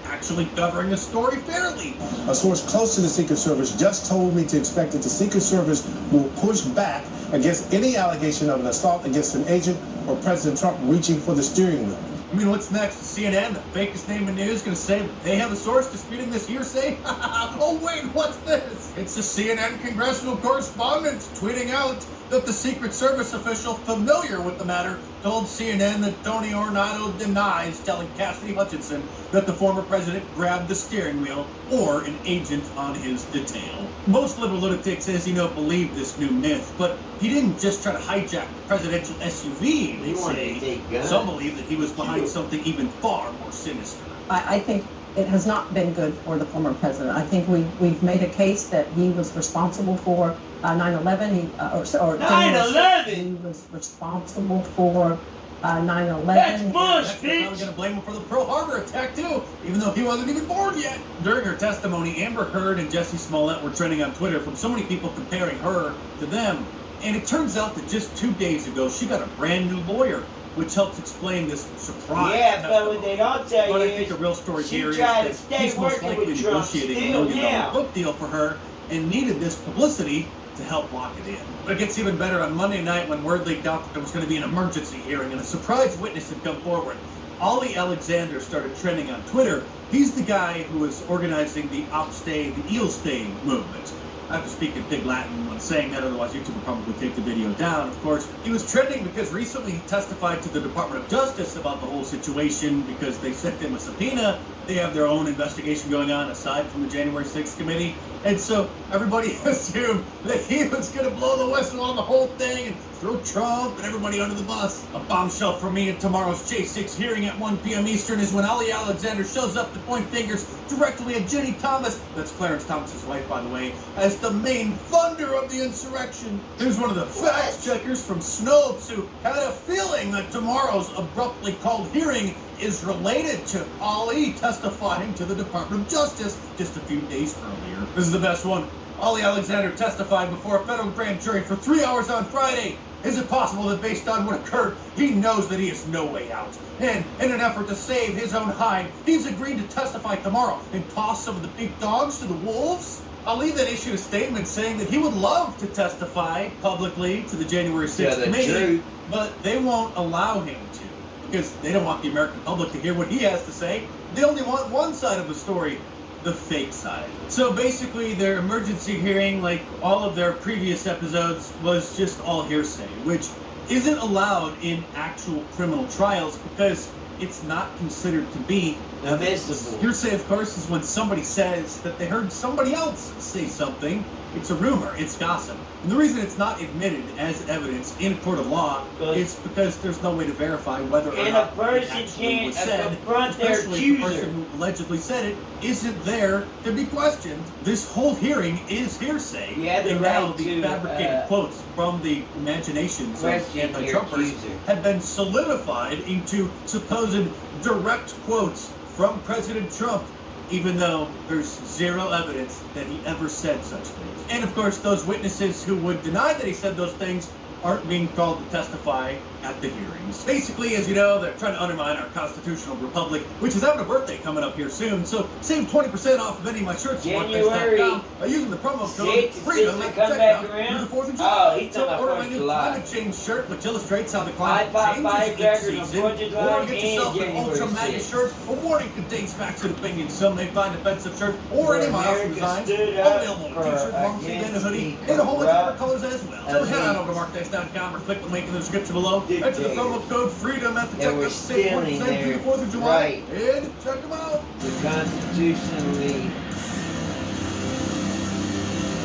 Actually covering a story fairly. A source close to the Secret Service just told me to expect that the Secret Service will push back against any allegation of an assault against an agent or President Trump reaching for the steering wheel. I mean, what's next? CNN, the fakest name in news, going to say that they have a source disputing this hearsay? Oh, wait, what's this? It's a CNN congressional correspondent tweeting out that the Secret Service official familiar with the matter told CNN that Tony Ornato denies telling Cassidy Hutchinson that the former president grabbed the steering wheel or an agent on his detail. Most liberal lunatics, as you know, believe this new myth, but he didn't just try to hijack the presidential SUV, they say. Some believe that he was behind something even far more sinister. I think it has not been good for the former president. I think we've made a case that he was responsible for 9/11. 9/11? He was responsible for 9/11. That's Bush, We're bitch! going to blame him for the Pearl Harbor attack, too, even though he wasn't even born yet. During her testimony, Amber Heard and Jussie Smollett were trending on Twitter from so many people comparing her to them. And it turns out that just 2 days ago, she got a brand new lawyer, which helps explain this surprise. Yeah, but what they don't tell you But I is think the real story she here is tried that to stay he's most working likely with Trump negotiating a still $1 million now. book deal for her and needed this publicity to help lock it in. But it gets even better on Monday night when word leaked out that there was going to be an emergency hearing and a surprise witness had come forward. Ollie Alexander started trending on Twitter. He's the guy who was organizing the Opstay, the Eelstay movement. I have to speak in Pig Latin when saying that, otherwise YouTube will probably take the video down, of course. He was trending because recently he testified to the Department of Justice about the whole situation because they sent him a subpoena. They have their own investigation going on aside from the January 6th committee. And so everybody assumed that he was going to blow the whistle on the whole thing and throw Trump and everybody under the bus. A bombshell for me in tomorrow's J6 hearing at 1 p.m. Eastern is when Ollie Alexander shows up to point fingers directly at Ginny Thomas, that's Clarence Thomas's wife, by the way, as the main funder of the insurrection. Here's one of the fact checkers from Snopes who had a feeling that tomorrow's abruptly called hearing is related to Ollie testifying to the Department of Justice just a few days earlier. This is the best one. Ollie Alexander testified before a federal grand jury for 3 hours on Friday. Is it possible that based on what occurred, he knows that he has no way out? And in an effort to save his own hide, he's agreed to testify tomorrow and toss some of the big dogs to the wolves? Ali then issued a statement saying that he would love to testify publicly to the January 6th the committee, truth. but they won't allow him to because they don't want the American public to hear what he has to say. They only want one side of the story, the fake side. So basically their emergency hearing, like all of their previous episodes, was just all hearsay, which isn't allowed in actual criminal trials because it's not considered to be admissible. Hearsay, of course, is when somebody says that they heard somebody else say something. It's a rumor, it's gossip. And the reason it's not admitted as evidence in a court of law is because there's no way to verify whether or And not a person it actually can't was said, confront their especially if the accuser. person who allegedly said it isn't there to be questioned. This whole hearing is hearsay. You have the And now right the to, fabricated quotes from the imaginations of question your anti-Trumpers accuser. have been solidified into supposed direct quotes from President Trump, even though there's zero evidence that he ever said such things. And of course, those witnesses who would deny that he said those things aren't being called to testify at the hearings. Basically, as you know, they're trying to undermine our constitutional republic, which is having a birthday coming up here soon. So save 20% off of any of my shirts at January WordPress.com by using the promo code 6th, FREEDOM to at come checkout back through around? the 4th of July. Oh, he's So talking order about my 4th of new July. climate change shirt, which illustrates how the I climate bought changes firecrackers each on season. 4th of July Or get yourself and an January Ultra MAGA 6th. shirt. A warning contains facts and opinions. Some may find offensive shirt or Where any Miles America designs. stood All up available in for t-shirt, long sleeve, and a against hoodie, the and a whole bunch of different corrupt colors as well. So head on over to markdex.com or click the link in the description below. Enter the promo code FREEDOM at the That we're checkout. Save stealing 40% through their the 4th of July. right. And check them out. The constitutionally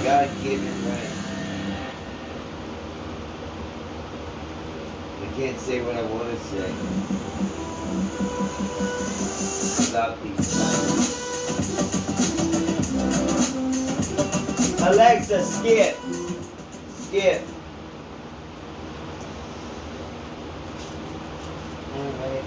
God-given right. I can't say what I want to say about these things. Alexa, skip. Skip. Alright.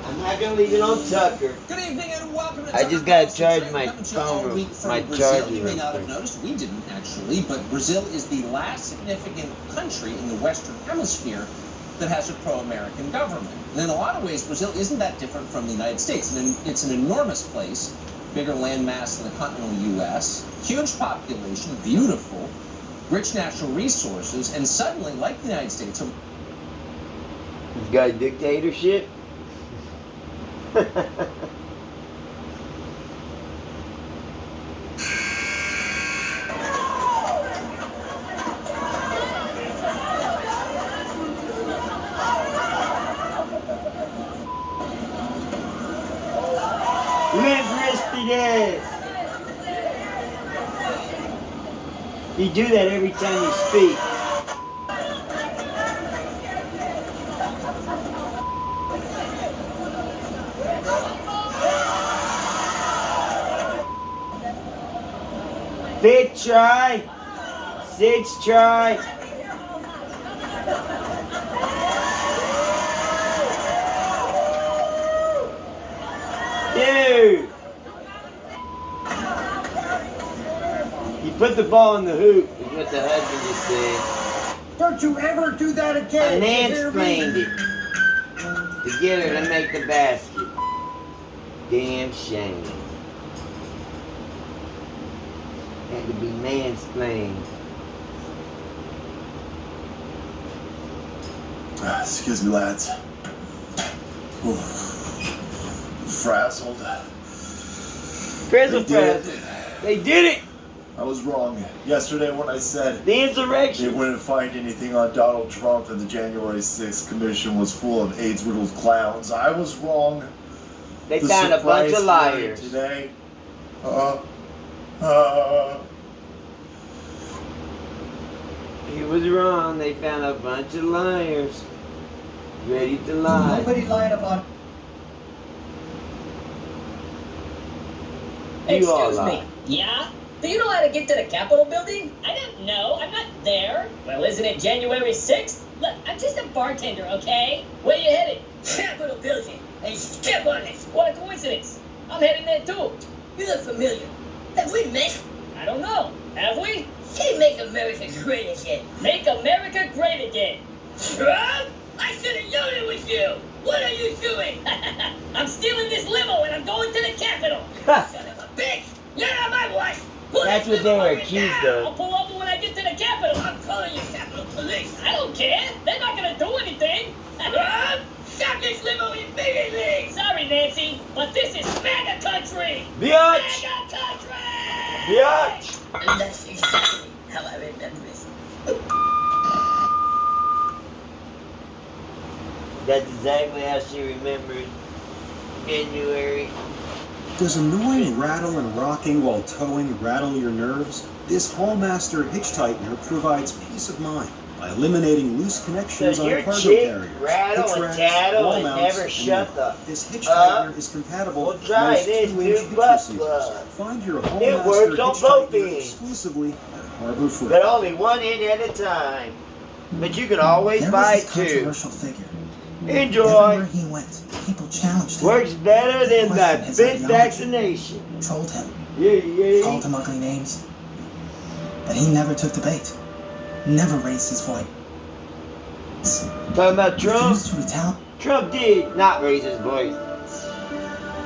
I'm not gonna leave it on Tucker. Good evening and welcome to I Tucker just gotta Carlson charge Trade. my Coming to you all phone, week from my Brazil. charger You may real not have quick. noticed, we didn't actually, but Brazil is the last significant country in the Western Hemisphere that has a pro-American government. And in a lot of ways, Brazil isn't that different from the United States. And it's an enormous place, bigger landmass than the continental U.S., huge population, beautiful, rich natural resources, and suddenly, like the United States, He's got a dictatorship? Limp-wristed ass! You do that every time you speak. Fifth try. Sixth try. Dude! You put the ball in the hoop, is what the husband just said. Don't you ever do that again. I you hear me? mansplained it to get her to make the basket. Damn shame. Had to be mansplained. Excuse me, lads. Ooh. Frazzled. Frizzle frazzle. They did it! I was wrong yesterday when I said the insurrection. They wouldn't find anything on Donald Trump and the January 6th commission was full of AIDS-riddled clowns. I was wrong. They The found a bunch of surprise hearing liars. today. He was wrong. They found a bunch of liars. Ready to lie. Nobody lied about You all Excuse me. lie. Yeah? Do you know how to get to the Capitol building? I don't know. I'm not there. Well, isn't it January 6th? Look, I'm just a bartender, okay? Where you headed? Capitol building. Hey, step on it. What a coincidence. I'm heading there too. You look familiar. Have we met? I don't know. Have we? Say make America great again. Make America great again. Trump? I should have known it was you. What are you doing? I'm stealing this limo and I'm going to the Capitol. Son of a bitch. You're on my watch. Pull That's what they were accused I'll of. pull over when I get to the Capitol. I'm calling you Capitol Police. I don't care. They're not gonna do anything. Shut this limo immediately. Sorry, Nancy, but this is MAGA country. Biatch! MAGA country. Biatch! And that's exactly how I remember it. That's exactly how she remembered January. Does annoying rattle and rocking while towing rattle your nerves? This Hallmaster hitch tightener provides peace of mind by eliminating loose connections So on your cargo chick carriers, rattle hitch and racks, tattle wall and mounts, never and shut more. the This hitch up. tightener is compatible We'll with try most this 2-inch new hitch butt receivers. plug. Find your It Hallmaster works on hitch both tightener ends. exclusively at Harbor Freight. But only one end at a time. But you can always There buy was this two. controversial figure. Enjoy. Everywhere he went, people challenged him. Works better than Questioned the his fifth ideology. vaccination. Trolled him. Yeah. Called him ugly names. But he never took the bait. Never raised his voice. Talking about Trump? Refused to retaliate. Trump did not raise his voice.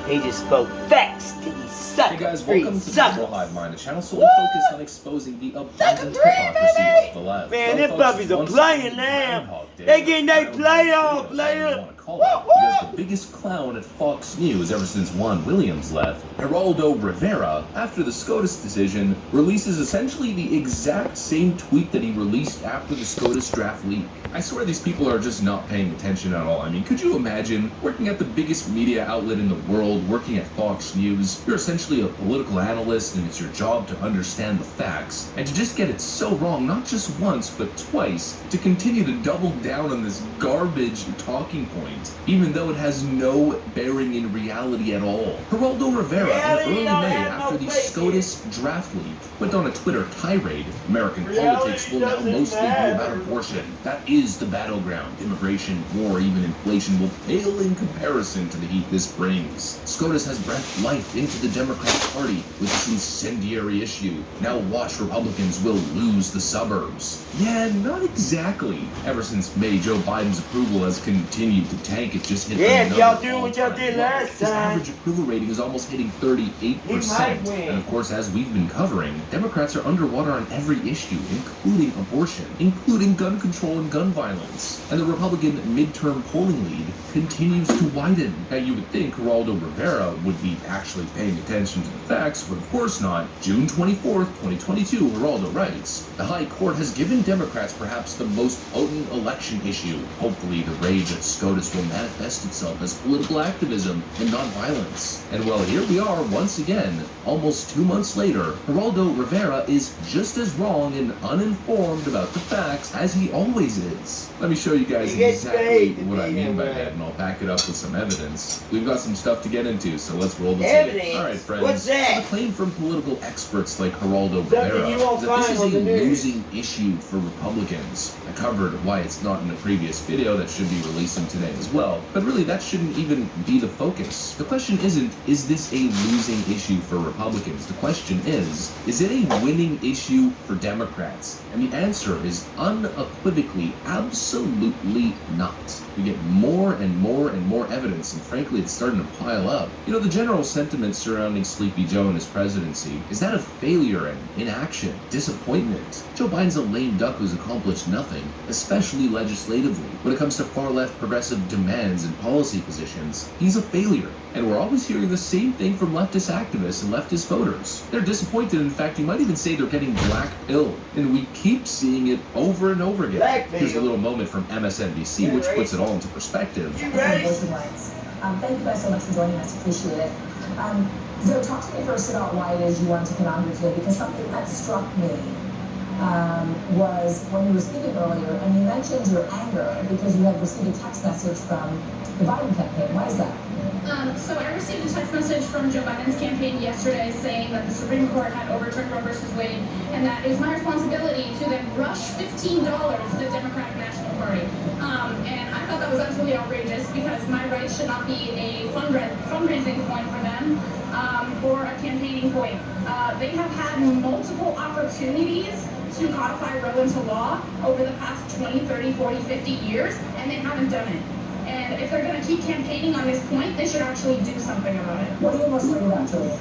He just spoke facts to these suckers. Hey guys, free welcome to the suckers. Liberal Hive Mind, a channel solely focused on exposing the abundant hypocrisy of the left. Man, Well, them folks, puppies are once playing again, now. Groundhog Day, They getting their or playoff, whatever you player. wanna call it, because the biggest clown at Fox News ever since Juan Williams left, Geraldo Rivera, after the SCOTUS decision, releases essentially the exact same tweet that he released after the SCOTUS draft leak. I swear these people are just not paying attention at all. I mean, could you imagine working at the biggest media outlet in the world, working at Fox News? You're essentially a political analyst and it's your job to understand the facts. And to just get it so wrong, not just once, but twice, to continue to double down on this garbage talking point, even though it has no bearing in reality at all. Geraldo Rivera, in early May, after the SCOTUS draft leak, went on a Twitter tirade. American politics will now mostly be about abortion. That is the battleground. Immigration, war, even inflation will pale in comparison to the heat this brings. SCOTUS has breathed life into the Democratic Party with this incendiary issue. Now watch, Republicans will lose the suburbs. Yeah, not exactly. Ever since May, Joe Biden's approval has continued to tank. It just hit Yeah, if another y'all do what y'all all-time did low. last His time. average approval rating is almost hitting 38%. He might win. And of course, as we've been covering, Democrats are underwater on every issue, including abortion, including gun control and gun violence. And the Republican midterm polling lead continues to widen. Now, you would think Geraldo Rivera would be actually paying attention to the facts, but of course not. June 24th, 2022, Geraldo writes, "The High Court has given Democrats perhaps the most potent election issue. Hopefully, the rage at SCOTUS will manifest itself as political activism and nonviolence." And well, here we are once again, almost 2 months later. Geraldo Rivera is just as wrong and uninformed about the facts as he always is. Let me show you guys exactly what I mean by that, and I'll back it up with some evidence. We've got some stuff to get into, so let's roll the tape. All right, friends. What's that? So the claim from political experts like Geraldo Something Rivera you won't is that this find is on the a news. losing issue for Republicans. I covered why it's not in a previous video that should be releasing today as well, but really that shouldn't even be the focus. The question isn't, is this a losing issue for Republicans? The question is it a winning issue for Democrats? And the answer is unequivocally, absolutely not. We get more and more and more evidence, and frankly, it's starting to pile up. You know, the general sentiment surrounding Sleepy Joe and his presidency is that of failure and inaction, disappointment. Joe Biden's a lame duck who's accomplished nothing, especially legislatively. When it comes to far-left progressive demands and policy positions, he's a failure. And we're always hearing the same thing from leftist activists and leftist voters. They're disappointed. In fact, you might even say they're getting black-pilled. And we keep seeing it over and over again. Here's a little moment from MSNBC, which puts it all into perspective. Thank you guys so much for joining us. Appreciate it. So talk to me first about why it is you wanted to come out here today, because something that struck me was when you were speaking earlier, and you mentioned your anger because you had received a text message from the Biden campaign. Why is that? So I received a text message from Joe Biden's campaign yesterday saying that the Supreme Court had overturned Roe versus Wade, and that it was my responsibility to then rush $15 to the Democratic National Party. And I thought that was absolutely outrageous because my right should not be a fundraising point for them or a campaigning point. They have had multiple opportunities to codify Roe into law over the past 20, 30, 40, 50 years, and they haven't done it. And if they're going to keep campaigning on this point, they should actually do something about it. What do you most worried about, Julia?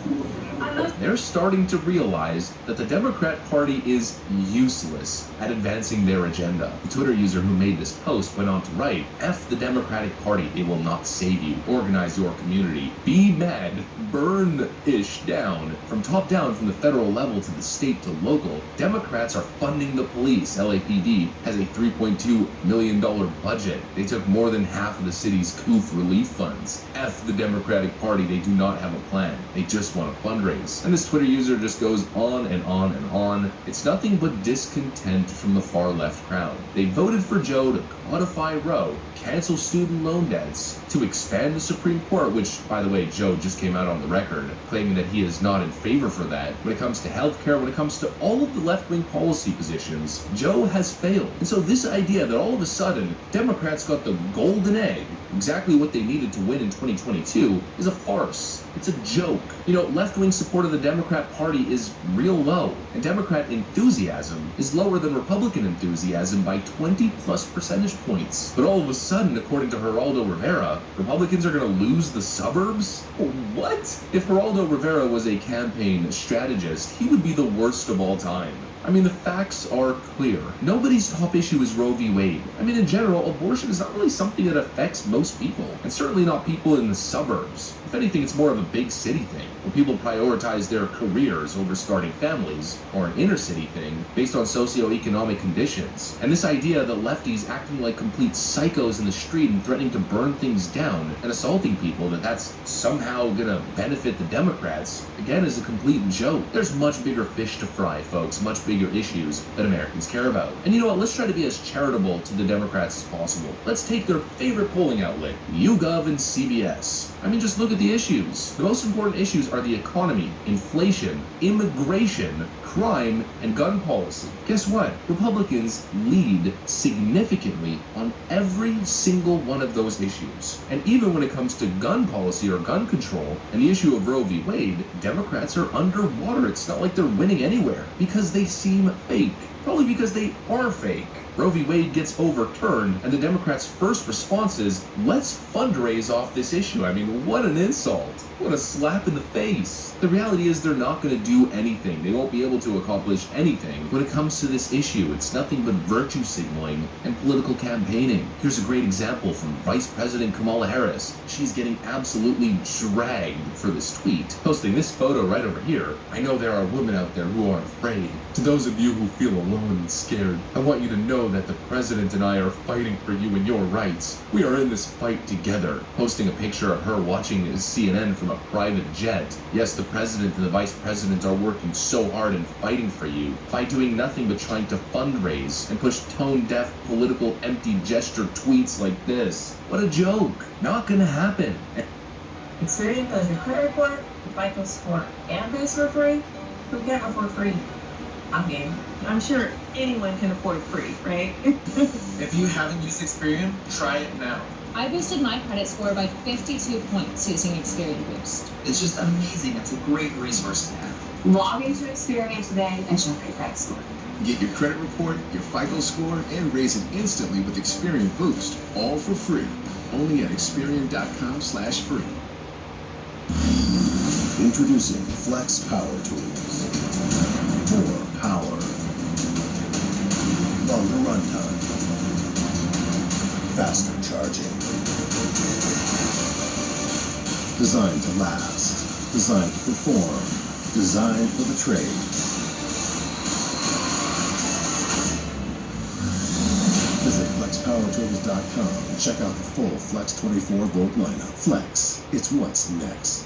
They're starting to realize that the Democrat Party is useless at advancing their agenda. The Twitter user who made this post went on to write, "F the Democratic Party, they will not save you. Organize your community. Be mad. Burn-ish down. From top down, from the federal level to the state to local, Democrats are funding the police. LAPD has a $3.2 million budget. They took more than half of the city's COOF relief funds. F the Democratic Party, they do not have a plan. They just want to fundraise." And this Twitter user just goes on and on and on. It's nothing but discontent from the far left crowd. They voted for Joe to codify Roe, cancel student loan debts, to expand the Supreme Court, which, by the way, Joe just came out on the record claiming that he is not in favor for that. When it comes to healthcare, when it comes to all of the left-wing policy positions, Joe has failed. And so this idea that all of a sudden Democrats got the golden egg, exactly what they needed to win in 2022, is a farce. It's a joke. You know, left-wing support of the Democrat Party is real low, and Democrat enthusiasm is lower than Republican enthusiasm by 20 plus percentage points. But all of a sudden, according to Geraldo Rivera, Republicans are going to lose the suburbs? What? If Geraldo Rivera was a campaign strategist, he would be the worst of all time. I mean, the facts are clear. Nobody's top issue is Roe v. Wade. I mean, in general, abortion is not really something that affects most people, and certainly not people in the suburbs. If anything, it's more of a big city thing, where people prioritize their careers over starting families, or an inner city thing based on socioeconomic conditions. And this idea that lefties acting like complete psychos in the street and threatening to burn things down and assaulting people, that's somehow gonna benefit the Democrats, again, is a complete joke. There's much bigger fish to fry, folks, much bigger issues that Americans care about. And you know what, let's try to be as charitable to the Democrats as possible. Let's take their favorite polling outlet, YouGov and CBS. I mean, just look at the issues. The most important issues are the economy, inflation, immigration, crime, and gun policy. Guess what? Republicans lead significantly on every single one of those issues. And even when it comes to gun policy or gun control and the issue of Roe v. Wade, Democrats are underwater. It's not like they're winning anywhere because they seem fake. Probably because they are fake. Roe v. Wade gets overturned, and the Democrats' first response is, let's fundraise off this issue. I mean, what an insult. What a slap in the face. The reality is they're not going to do anything. They won't be able to accomplish anything when it comes to this issue. It's nothing but virtue signaling and political campaigning. Here's a great example from Vice President Kamala Harris. She's getting absolutely dragged for this tweet. Posting this photo right over here. I know there are women out there who are afraid. To those of you who feel alone and scared, I want you to know that the president and I are fighting for you and your rights. We are in this fight together. Posting a picture of her watching CNN from a private jet. Yes, the president and the vice president are working so hard and fighting for you by doing nothing but trying to fundraise and push tone-deaf, political, empty gesture tweets like this. What a joke. Not gonna happen. Experian does your credit report, your FICO score, and pays for free. Who can't afford free? I'm sure anyone can afford free, right? If you haven't used Experian, try it now. I boosted my credit score by 52 points using Experian Boost. It's just amazing. It's a great resource to have. Log into Experian today and check your credit score. Get your credit report, your FICO score, and raise it instantly with Experian Boost, all for free. Only at Experian.com/free. Introducing Flex Power Tools. More power. Longer runtime. Faster charging. Designed to last. Designed to perform. Designed for the trade. Visit FlexPowerTools.com and check out the full Flex 24-volt lineup. Flex, it's what's next.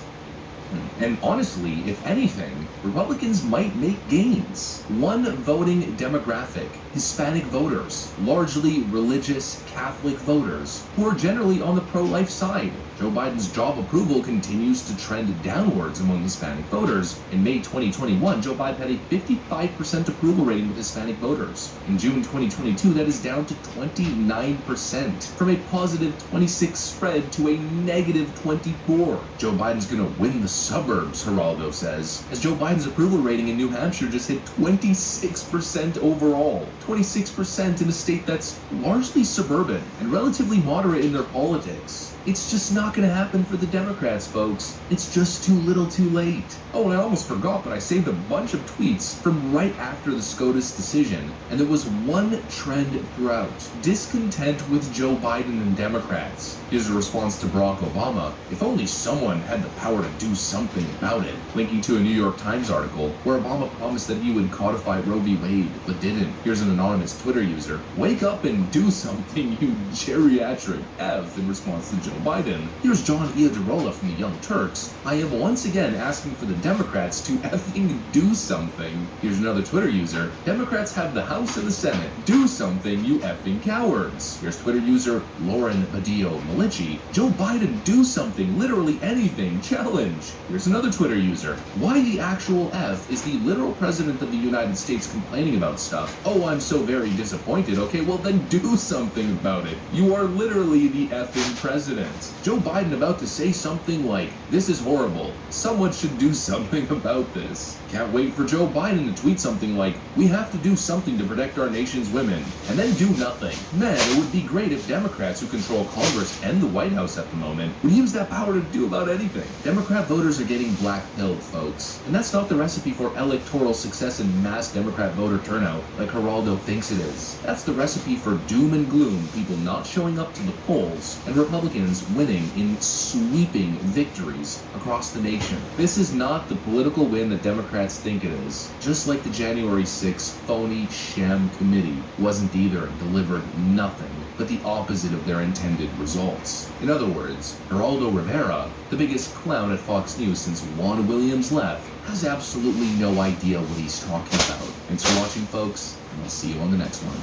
And honestly, if anything, Republicans might make gains. One voting demographic, Hispanic voters, largely religious Catholic voters, who are generally on the pro-life side. Joe Biden's job approval continues to trend downwards among Hispanic voters. In May 2021, Joe Biden had a 55% approval rating with Hispanic voters. In June 2022, that is down to 29%, from a positive 26 spread to a negative 24. Joe Biden's gonna win the suburbs, Geraldo says, as Joe Biden's approval rating in New Hampshire just hit 26% overall. 26% in a state that's largely suburban and relatively moderate in their politics. It's just not going to happen for the Democrats, folks. It's just too little too late. Oh, and I almost forgot, but I saved a bunch of tweets from right after the SCOTUS decision, and there was one trend throughout: discontent with Joe Biden and Democrats. Here's a response to Barack Obama: if only someone had the power to do something about it, linking to a New York Times article where Obama promised that he would codify Roe v. Wade, but didn't. Here's an anonymous Twitter user: wake up and do something, you geriatric F, in response to Joe Biden. Here's John Iadarola from the Young Turks: I am once again asking for the Democrats to effing do something. Here's another Twitter user: Democrats have the House and the Senate. Do something, you effing cowards. Here's Twitter user Lauren Badillo Malici: Joe Biden, do something, literally anything, challenge. Here's another Twitter user: why the actual F is the literal president of the United States complaining about stuff? Oh, I'm so very disappointed. Okay, well then do something about it. You are literally the effing president. Joe Biden about to say something like, this is horrible, someone should do something about this. Can't wait for Joe Biden to tweet something like, we have to do something to protect our nation's women, and then do nothing. Man, it would be great if Democrats who control Congress and the White House at the moment would use that power to do about anything. Democrat voters are getting black-pilled, folks, and that's not the recipe for electoral success and mass Democrat voter turnout like Geraldo thinks it is. That's the recipe for doom and gloom, people not showing up to the polls, and Republicans winning in sweeping victories across the nation. This is not the political win that Democrats think it is. Just like the January 6th phony sham committee wasn't either, and delivered nothing but the opposite of their intended results. In other words, Geraldo Rivera, the biggest clown at Fox News since Juan Williams left, has absolutely no idea what he's talking about. Thanks for watching, folks, and I'll see you on the next one.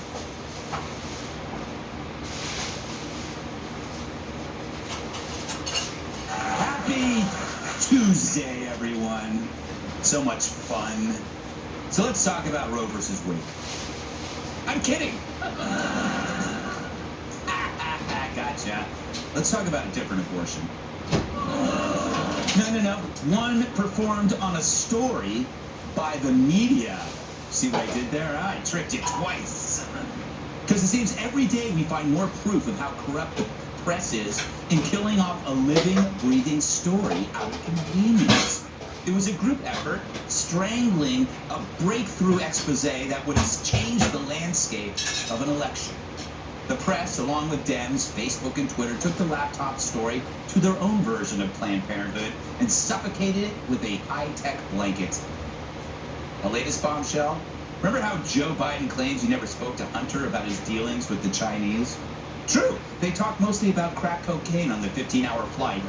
Happy Tuesday, everyone. So much fun. So let's talk about Roe versus Wade. I'm kidding. Gotcha. Let's talk about a different abortion. No. One performed on a story by the media. See what I did there? I tricked you twice. Because it seems every day we find more proof of how corrupt the press is in killing off a living, breathing story out of convenience. It was a group effort strangling a breakthrough expose that would have changed the landscape of an election. The press, along with Dems, Facebook, and Twitter, took the laptop story to their own version of Planned Parenthood and suffocated it with a high-tech blanket. The latest bombshell? Remember how Joe Biden claims he never spoke to Hunter about his dealings with the Chinese? True, they talked mostly about crack cocaine on the 15-hour flight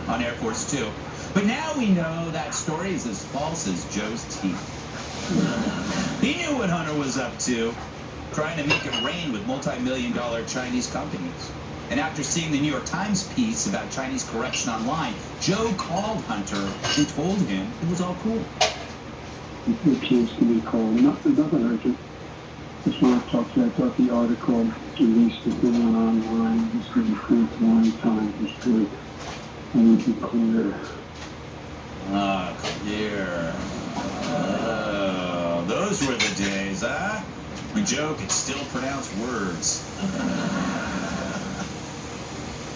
on Air Force 2. But now we know that story is as false as Joe's teeth. He knew what Hunter was up to, trying to make it rain with multi-million-dollar Chinese companies. And after seeing the New York Times piece about Chinese corruption online, Joe called Hunter and told him it was all cool. It seems to be called nothing urgent. Just want to talk to you. I thought the article released the good one online. It's been approved one time. It's good. I need to be clear. Clear. Oh, those were the days, huh? When Joe could still pronounce words.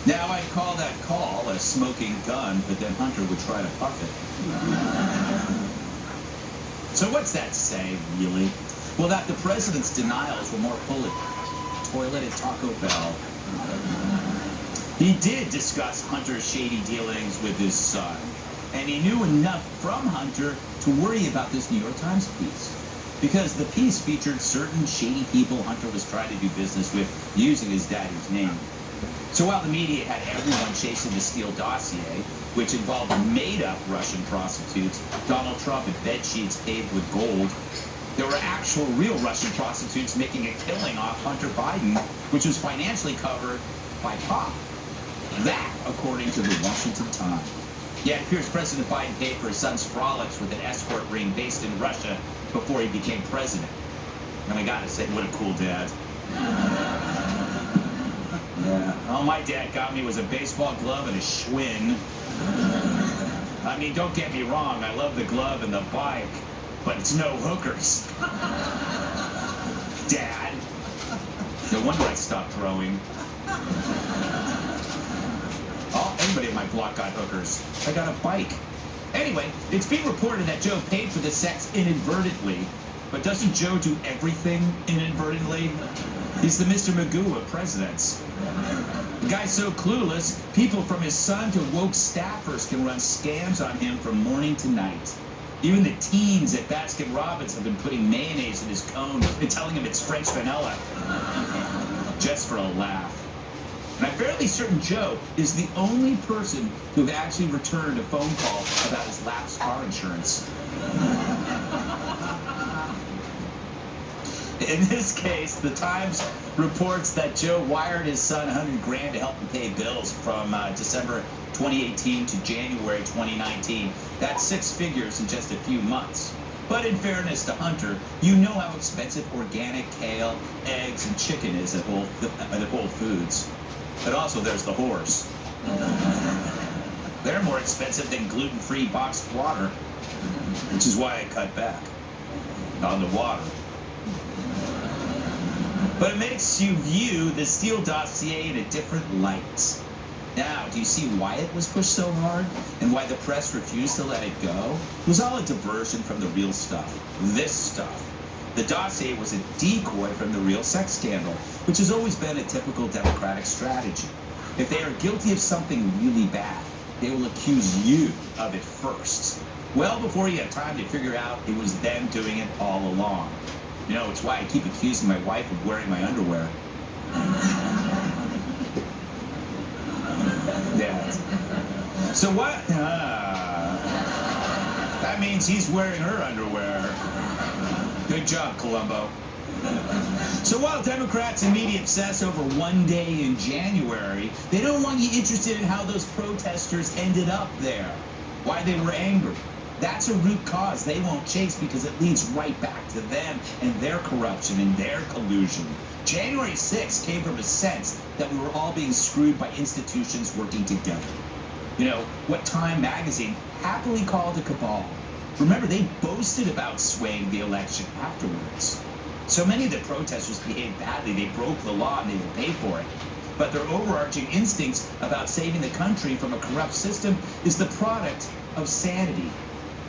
Now I'd call that call a smoking gun, but then Hunter would try to puff it. So what's that say, really? Well, that the president's denials were more full of toilet at Taco Bell. He did discuss Hunter's shady dealings with his son, and he knew enough from Hunter to worry about this New York Times piece. Because the piece featured certain shady people Hunter was trying to do business with using his daddy's name. So while the media had everyone chasing the Steele dossier, which involved made-up Russian prostitutes, Donald Trump and bed sheets paved with gold, there were actual real Russian prostitutes making a killing off Hunter Biden, which was financially covered by Pop. That, according to the Washington Times. Yeah, it appears President Biden paid for his son's frolics with an escort ring based in Russia before he became president. And I gotta say, what a cool dad. Yeah. All my dad got me was a baseball glove and a Schwinn. I mean, don't get me wrong, I love the glove and the bike, but it's no hookers. Dad. No wonder I stopped throwing. Oh, anybody in my block got hookers. I got a bike. Anyway, it's being reported that Joe paid for the sex inadvertently. But doesn't Joe do everything inadvertently? He's the Mr. Magoo of presidents. The guy's so clueless, people from his son to woke staffers can run scams on him from morning to night. Even the teens at Baskin Robbins have been putting mayonnaise in his cone and telling him it's French vanilla. Just for a laugh. And I'm fairly certain Joe is the only person who actually returned a phone call about his lapsed car insurance. In this case, the Times reports that Joe wired his son $100,000 to help him pay bills from December 2018 to January 2019. That's 6 figures in just a few months. But in fairness to Hunter, you know how expensive organic kale, eggs, and chicken is at Whole Foods. But also there's the horse. They're more expensive than gluten-free boxed water, which is why I cut back on the water. But it makes you view the Steele dossier in a different light. Now, do you see why it was pushed so hard and why the press refused to let it go? It was all a diversion from the real stuff. This stuff. The dossier was a decoy from the real sex scandal, which has always been a typical Democratic strategy. If they are guilty of something really bad, they will accuse you of it first. Well before you have time to figure out it was them doing it all along. You know, it's why I keep accusing my wife of wearing my underwear. Yeah. So what? That means he's wearing her underwear. Good job, Columbo. So while Democrats and media obsess over one day in January, they don't want you interested in how those protesters ended up there, why they were angry. That's a root cause they won't chase because it leads right back to them and their corruption and their collusion. January 6th came from a sense that we were all being screwed by institutions working together. You know, what Time magazine happily called a cabal. Remember, they boasted about swaying the election afterwards. So many of the protesters behaved badly, they broke the law and they will pay for it. But their overarching instincts about saving the country from a corrupt system is the product of sanity.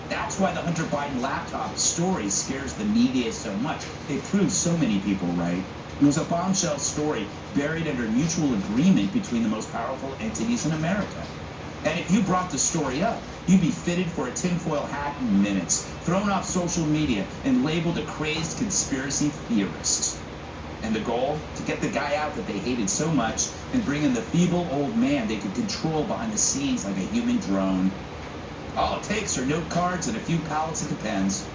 That's why the Hunter Biden laptop story scares the media so much. It proves so many people right. It was a bombshell story buried under mutual agreement between the most powerful entities in America. And if you brought the story up, you'd be fitted for a tinfoil hat in minutes, thrown off social media, and labeled a crazed conspiracy theorist. And the goal? To get the guy out that they hated so much and bring in the feeble old man they could control behind the scenes like a human drone. All it takes are note cards and a few pallets of Depends.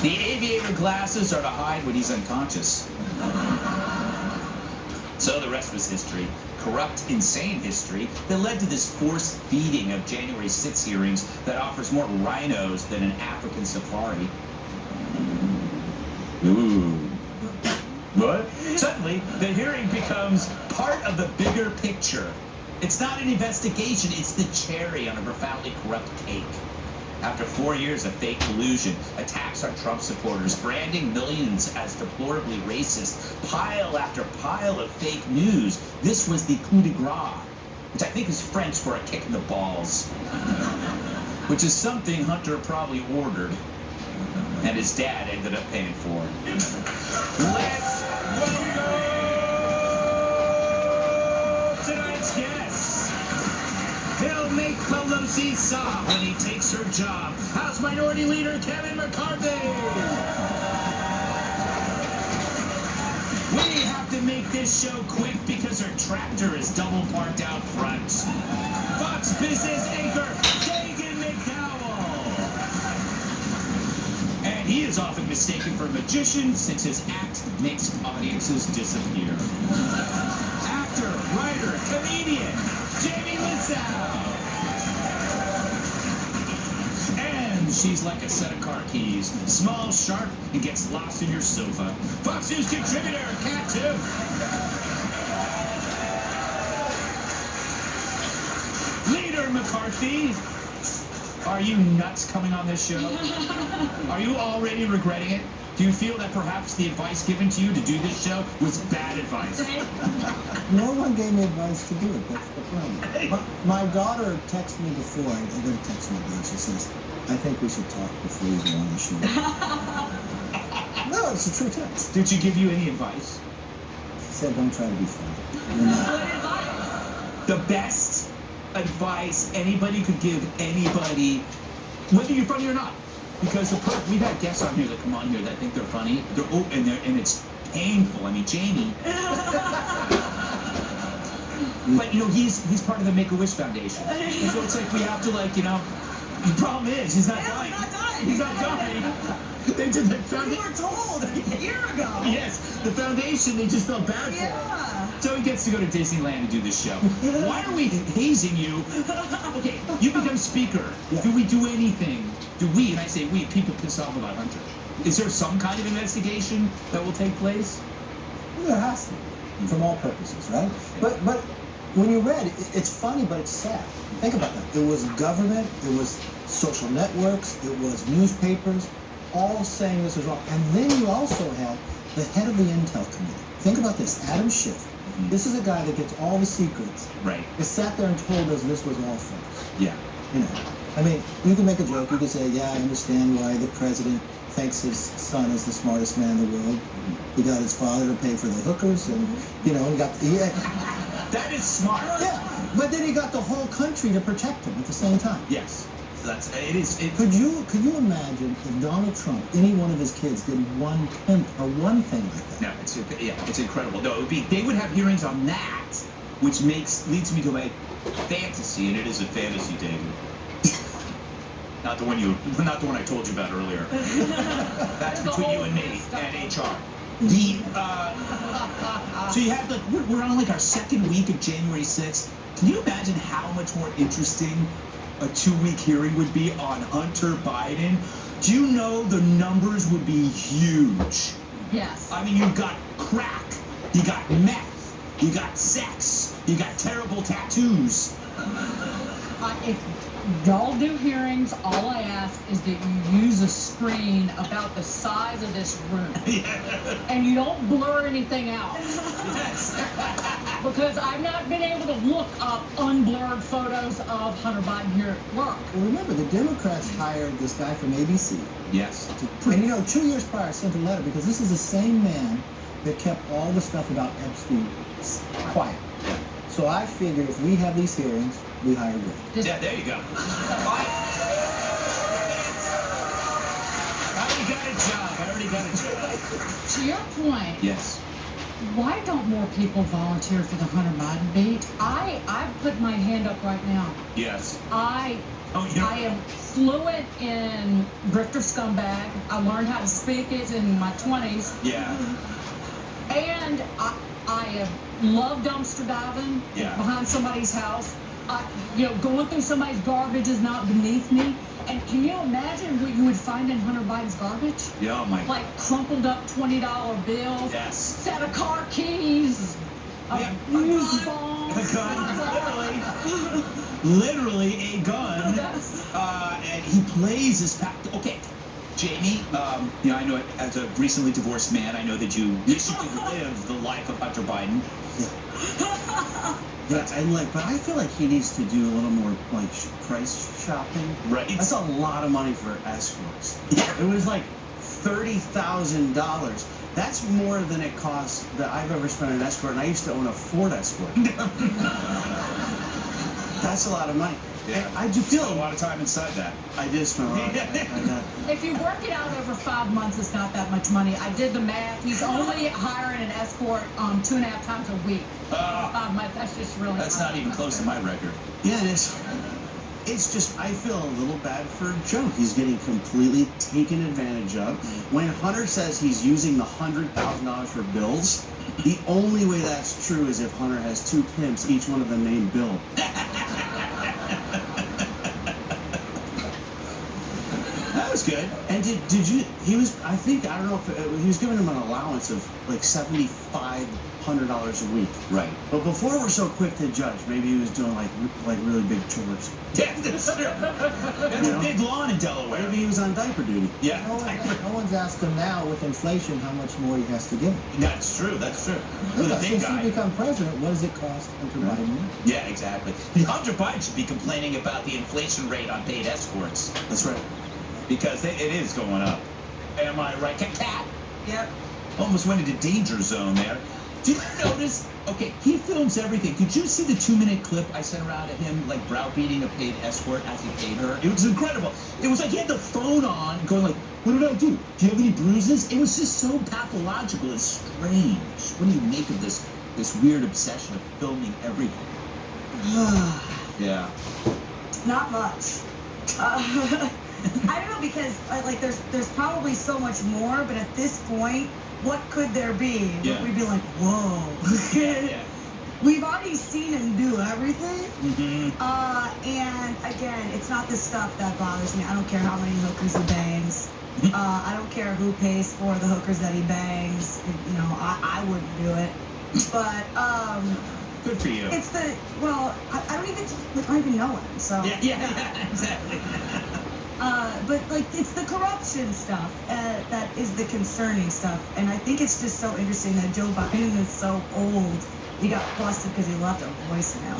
The aviator glasses are to hide when he's unconscious. So the rest was history. Corrupt, insane history that led to this forced feeding of January 6 hearings that offers more rhinos than an African safari. Ooh. What? Suddenly, the hearing becomes part of the bigger picture. It's not an investigation, it's the cherry on a profoundly corrupt cake. After 4 years of fake collusion, attacks on Trump supporters, branding millions as deplorably racist, pile after pile of fake news, this was the coup de grace, which I think is French for a kick in the balls. Which is something Hunter probably ordered, and his dad ended up paying for. Let's welcome tonight's guest. He'll make Pelosi sob when he takes her job. House Minority Leader Kevin McCarthy. We have to make this show quick because her tractor is double parked out front. Fox Business anchor Dagan McDowell. And he is often mistaken for a magician since his act makes audiences disappear. Actor, writer, comedian, Jamie Lissow. And she's like a set of car keys, small, sharp, and gets lost in your sofa. Fox News contributor, Cat Tip. Leader McCarthy. Are you nuts coming on this show? Are you already regretting it? Do you feel that perhaps the advice given to you to do this show was bad advice? No one gave me advice to do it. That's the problem. My daughter texted me before. I got a text from her. She says, I think we should talk before you go on the show. No, it's a true text. Did she give you any advice? She said, don't try to be funny. You're not. The best advice anybody could give anybody, whether you're funny or not. Because we've had guests on here that come on here that think they're funny, and it's painful. I mean, Jamie. But you know, he's part of the Make-A-Wish Foundation, and so it's like we have to The problem is he's not dying. He's not dying. They did the foundation. We were told a year ago. Yes, the foundation. They just felt bad for him. So he gets to go to Disneyland and do this show. Why are we hazing you? Okay, you become speaker. Yeah. Do we do anything? Do we, and I say we, people pissed off about Hunter. Is there some kind of investigation that will take place? Well, there has to be, from all purposes, right? But when you read, it's funny, but it's sad. Think about that. It was government, it was social networks, it was newspapers, all saying this was wrong. And then you also had the head of the Intel Committee. Think about this, Adam Schiff. Mm-hmm. This is a guy that gets all the secrets. Right. He sat there and told us this was all false. Yeah. You know, I mean, you can make a joke. You can say, yeah, I understand why the president thinks his son is the smartest man in the world. Mm-hmm. He got his father to pay for the hookers, and, you know, he got... That is smart. Yeah, but then he got the whole country to protect him at the same time. Yes. Could you imagine if Donald Trump, any one of his kids, did one thing like that? No, it's incredible. No, they would have hearings on that, which leads me to my fantasy, and it is a fantasy, David. Not the one I told you about earlier. That's between you and me and HR. So you have we're on our second week of January 6th. Can you imagine how much more interesting a 2-week hearing would be on Hunter Biden? Do you know the numbers would be huge? Yes. I mean, you got crack, you got meth, you got sex, you got terrible tattoos. If y'all do hearings, all I ask is that you use a screen about the size of this room. And you don't blur anything out. Yes. Because I've not been able to look up unblurred photos of Hunter Biden here at work. Well, remember, the Democrats hired this guy from ABC. Yes. And 2 years prior, I sent a letter because this is the same man that kept all the stuff about Epstein quiet. Yeah. So I figure if we have these hearings, we hire Greg. Yeah, there you go. I already got a job. To your point. Yes. Why don't more people volunteer for the Hunter Biden beat? I put my hand up right now. Yes. I am fluent in grifter scumbag. I learned how to speak it in my 20s. Yeah. And I have loved dumpster diving behind somebody's house. Going through somebody's garbage is not beneath me. And can you imagine what you would find in Hunter Biden's garbage? Yeah, my. Like crumpled up $20 bills. Yes. Set of car keys. Yeah. Used bomb. A gun. Literally a gun. Yes. And he plays his okay. Jamie, I know as a recently divorced man, I know that you wish you could live the life of Hunter Biden. Yeah, but I feel like he needs to do a little more price shopping. Right. That's a lot of money for escorts. Yeah. It was like $30,000. That's more than it costs that I've ever spent on an escort, and I used to own a Ford Escort. That's a lot of money. Yeah. I do feel a lot of time inside that. I did spend a lot of time. If you work it out over 5 months, it's not that much money. I did the math. He's only hiring an escort 2.5 times a week. 5 months. That's just really. That's not even close to my record. Yeah, and it's just, I feel a little bad for Joe. He's getting completely taken advantage of. When Hunter says he's using the $100,000 for bills, The only way that's true is if Hunter has two pimps, each one of them named Bill. That was good. And did you? He was. I think I don't know if he was giving him an allowance of like $7,500 a week. Right. But before we're so quick to judge, maybe he was doing like really big chores. Yeah, that's true. That's a big lawn in Delaware. Maybe he was on diaper duty. Yeah. No one's asked him now with inflation how much more he has to give him. That's true. That's true. For the big Since guy. he become president, what does it cost Hunter Biden more? Yeah, exactly. Hunter Biden should be complaining about the inflation rate on paid escorts. That's right. Because it is going up. Am I right? Cat? Yep. Almost went into danger zone there. Did you notice? Okay, he films everything. Did you see the 2-minute clip I sent around to him, like browbeating a paid escort as he paid her? It was incredible. It was like he had the phone on, going like, "What did I do? Do you have any bruises?" It was just so pathological and strange. What do you make of this weird obsession of filming everything? Yeah. Not much. I don't know, because like there's probably so much more, but at this point, what could there be? Yeah. We'd be like, whoa. Yeah. We've already seen him do everything. Mm-hmm. And again, it's not the stuff that bothers me. I don't care how many hookers he bangs. I don't care who pays for the hookers that he bangs. You know, I wouldn't do it. But good for you. it's the I don't even know him. So Yeah, exactly. But like it's the corruption stuff that is the concerning stuff, and I think it's just so interesting that Joe Biden is so old. He got busted because he left a voicemail.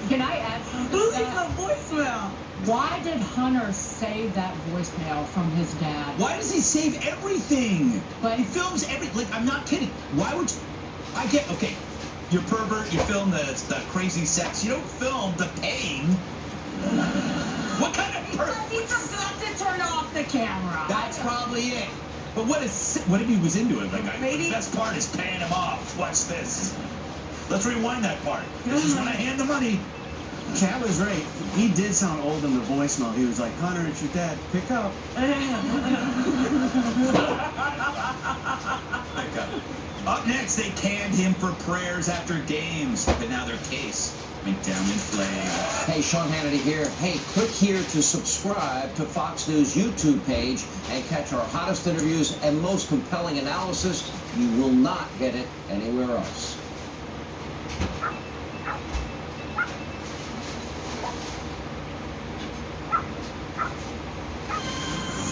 Can I add something? Who leaves a voicemail? Why did Hunter save that voicemail from his dad? Why does he save everything? But he films like, I'm not kidding. Why would you? I get, okay, you're pervert, you film the crazy sex. You don't film the pain. What kind of Because he forgot to turn off the camera. That's probably it. But what if he was into it? Like, Maybe. The best part is paying him off. Watch this. Let's rewind that part. This is when I hand the money. Cat was right. He did sound old in the voicemail. He was like, "Hunter, it's your dad. Pick up." Up next, they canned him for prayers after games, but now their case went down in flames. Hey, Sean Hannity here. Hey, click here to subscribe to Fox News YouTube page and catch our hottest interviews and most compelling analysis. You will not get it anywhere else.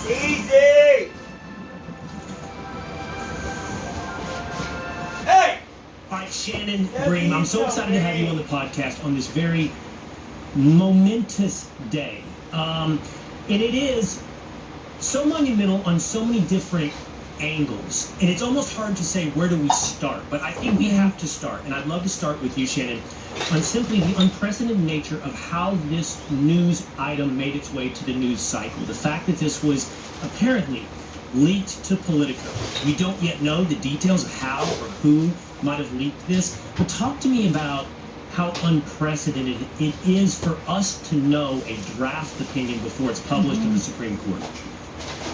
Easy! Hey! All right, Shannon Bream, I'm so excited to have you on the podcast on this very momentous day. And it is so monumental on so many different angles. And it's almost hard to say, where do we start? But I think we have to start. And I'd love to start with you, Shannon, on simply the unprecedented nature of how this news item made its way to the news cycle. The fact that this was apparently leaked to Politico. We don't yet know the details of how or who might have leaked this, but talk to me about how unprecedented it is for us to know a draft opinion before it's published in the Supreme Court.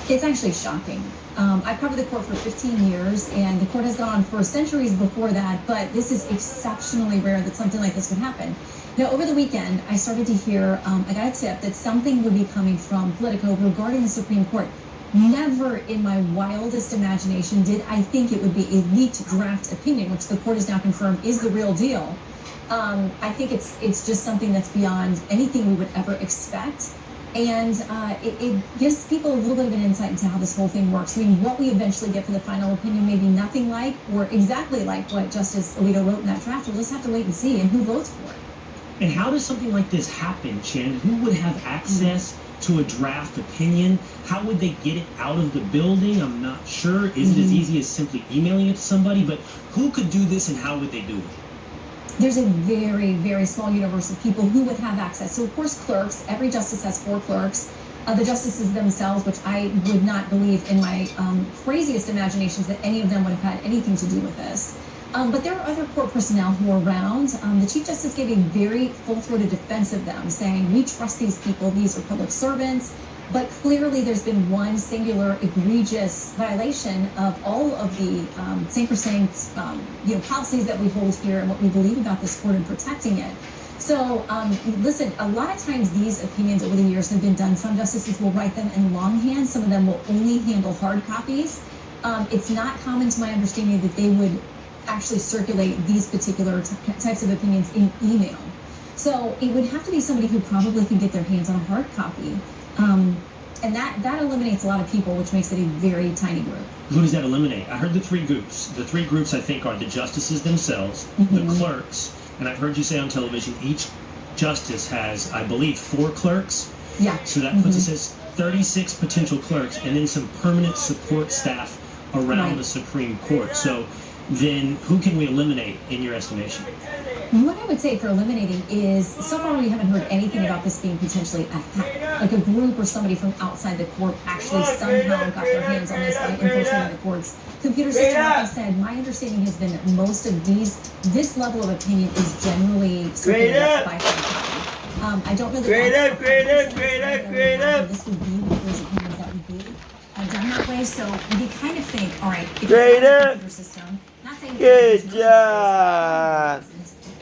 It's actually shocking. I've covered the court for 15 years, and the court has gone on for centuries before that, but this is exceptionally rare that something like this would happen. Now, over the weekend, I started to hear, I got a tip that something would be coming from Politico regarding the Supreme Court. Never in my wildest imagination did I think it would be a leaked draft opinion, which the court has now confirmed is the real deal. I think it's just something that's beyond anything we would ever expect. And it gives people a little bit of an insight into how this whole thing works. I mean, what we eventually get for the final opinion may be nothing like or exactly like what Justice Alito wrote in that draft. We'll just have to wait and see, and who votes for it. And how does something like this happen, Shannon? Who would have access to a draft opinion? How would they get it out of the building? I'm not sure. Is it as easy as simply emailing it to somebody? But who could do this, and how would they do it? There's a very, very small universe of people who would have access. So, of course, clerks. Every justice has 4 clerks. The justices themselves, which I would not believe in my craziest imaginations that any of them would have had anything to do with this. But there are other court personnel who are around. The Chief Justice gave a very full-throated defense of them, saying, we trust these people. These are public servants. But clearly there's been one singular egregious violation of all of the sacrosanct policies that we hold here and what we believe about this court and protecting it. So listen, a lot of times these opinions over the years have been done. Some justices will write them in longhand. Some of them will only handle hard copies. It's not common to my understanding that they would actually circulate these particular types of opinions in email. So it would have to be somebody who probably can get their hands on a hard copy. And that eliminates a lot of people, which makes it a very tiny group. Who does that eliminate? I heard the three groups. The three groups, I think, are the justices themselves, the clerks, and I've heard you say on television, each justice has, I believe, 4 clerks. Yeah. So that puts us as 36 potential clerks, and then some permanent support staff around the Supreme Court. So then who can we eliminate in your estimation? What I would say for eliminating is, so far we haven't heard anything about this being potentially like a group or somebody from outside the court actually somehow got their hands on this by infiltrating the court's computer system. Like I said, my understanding has been that most of this level of opinion is generally circulated by hard copy. I don't know that this would be one of those opinions that would be done that way. So you kind of think, all right, if it's not a computer system, not saying good job.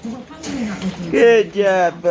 we're probably not looking at Good job,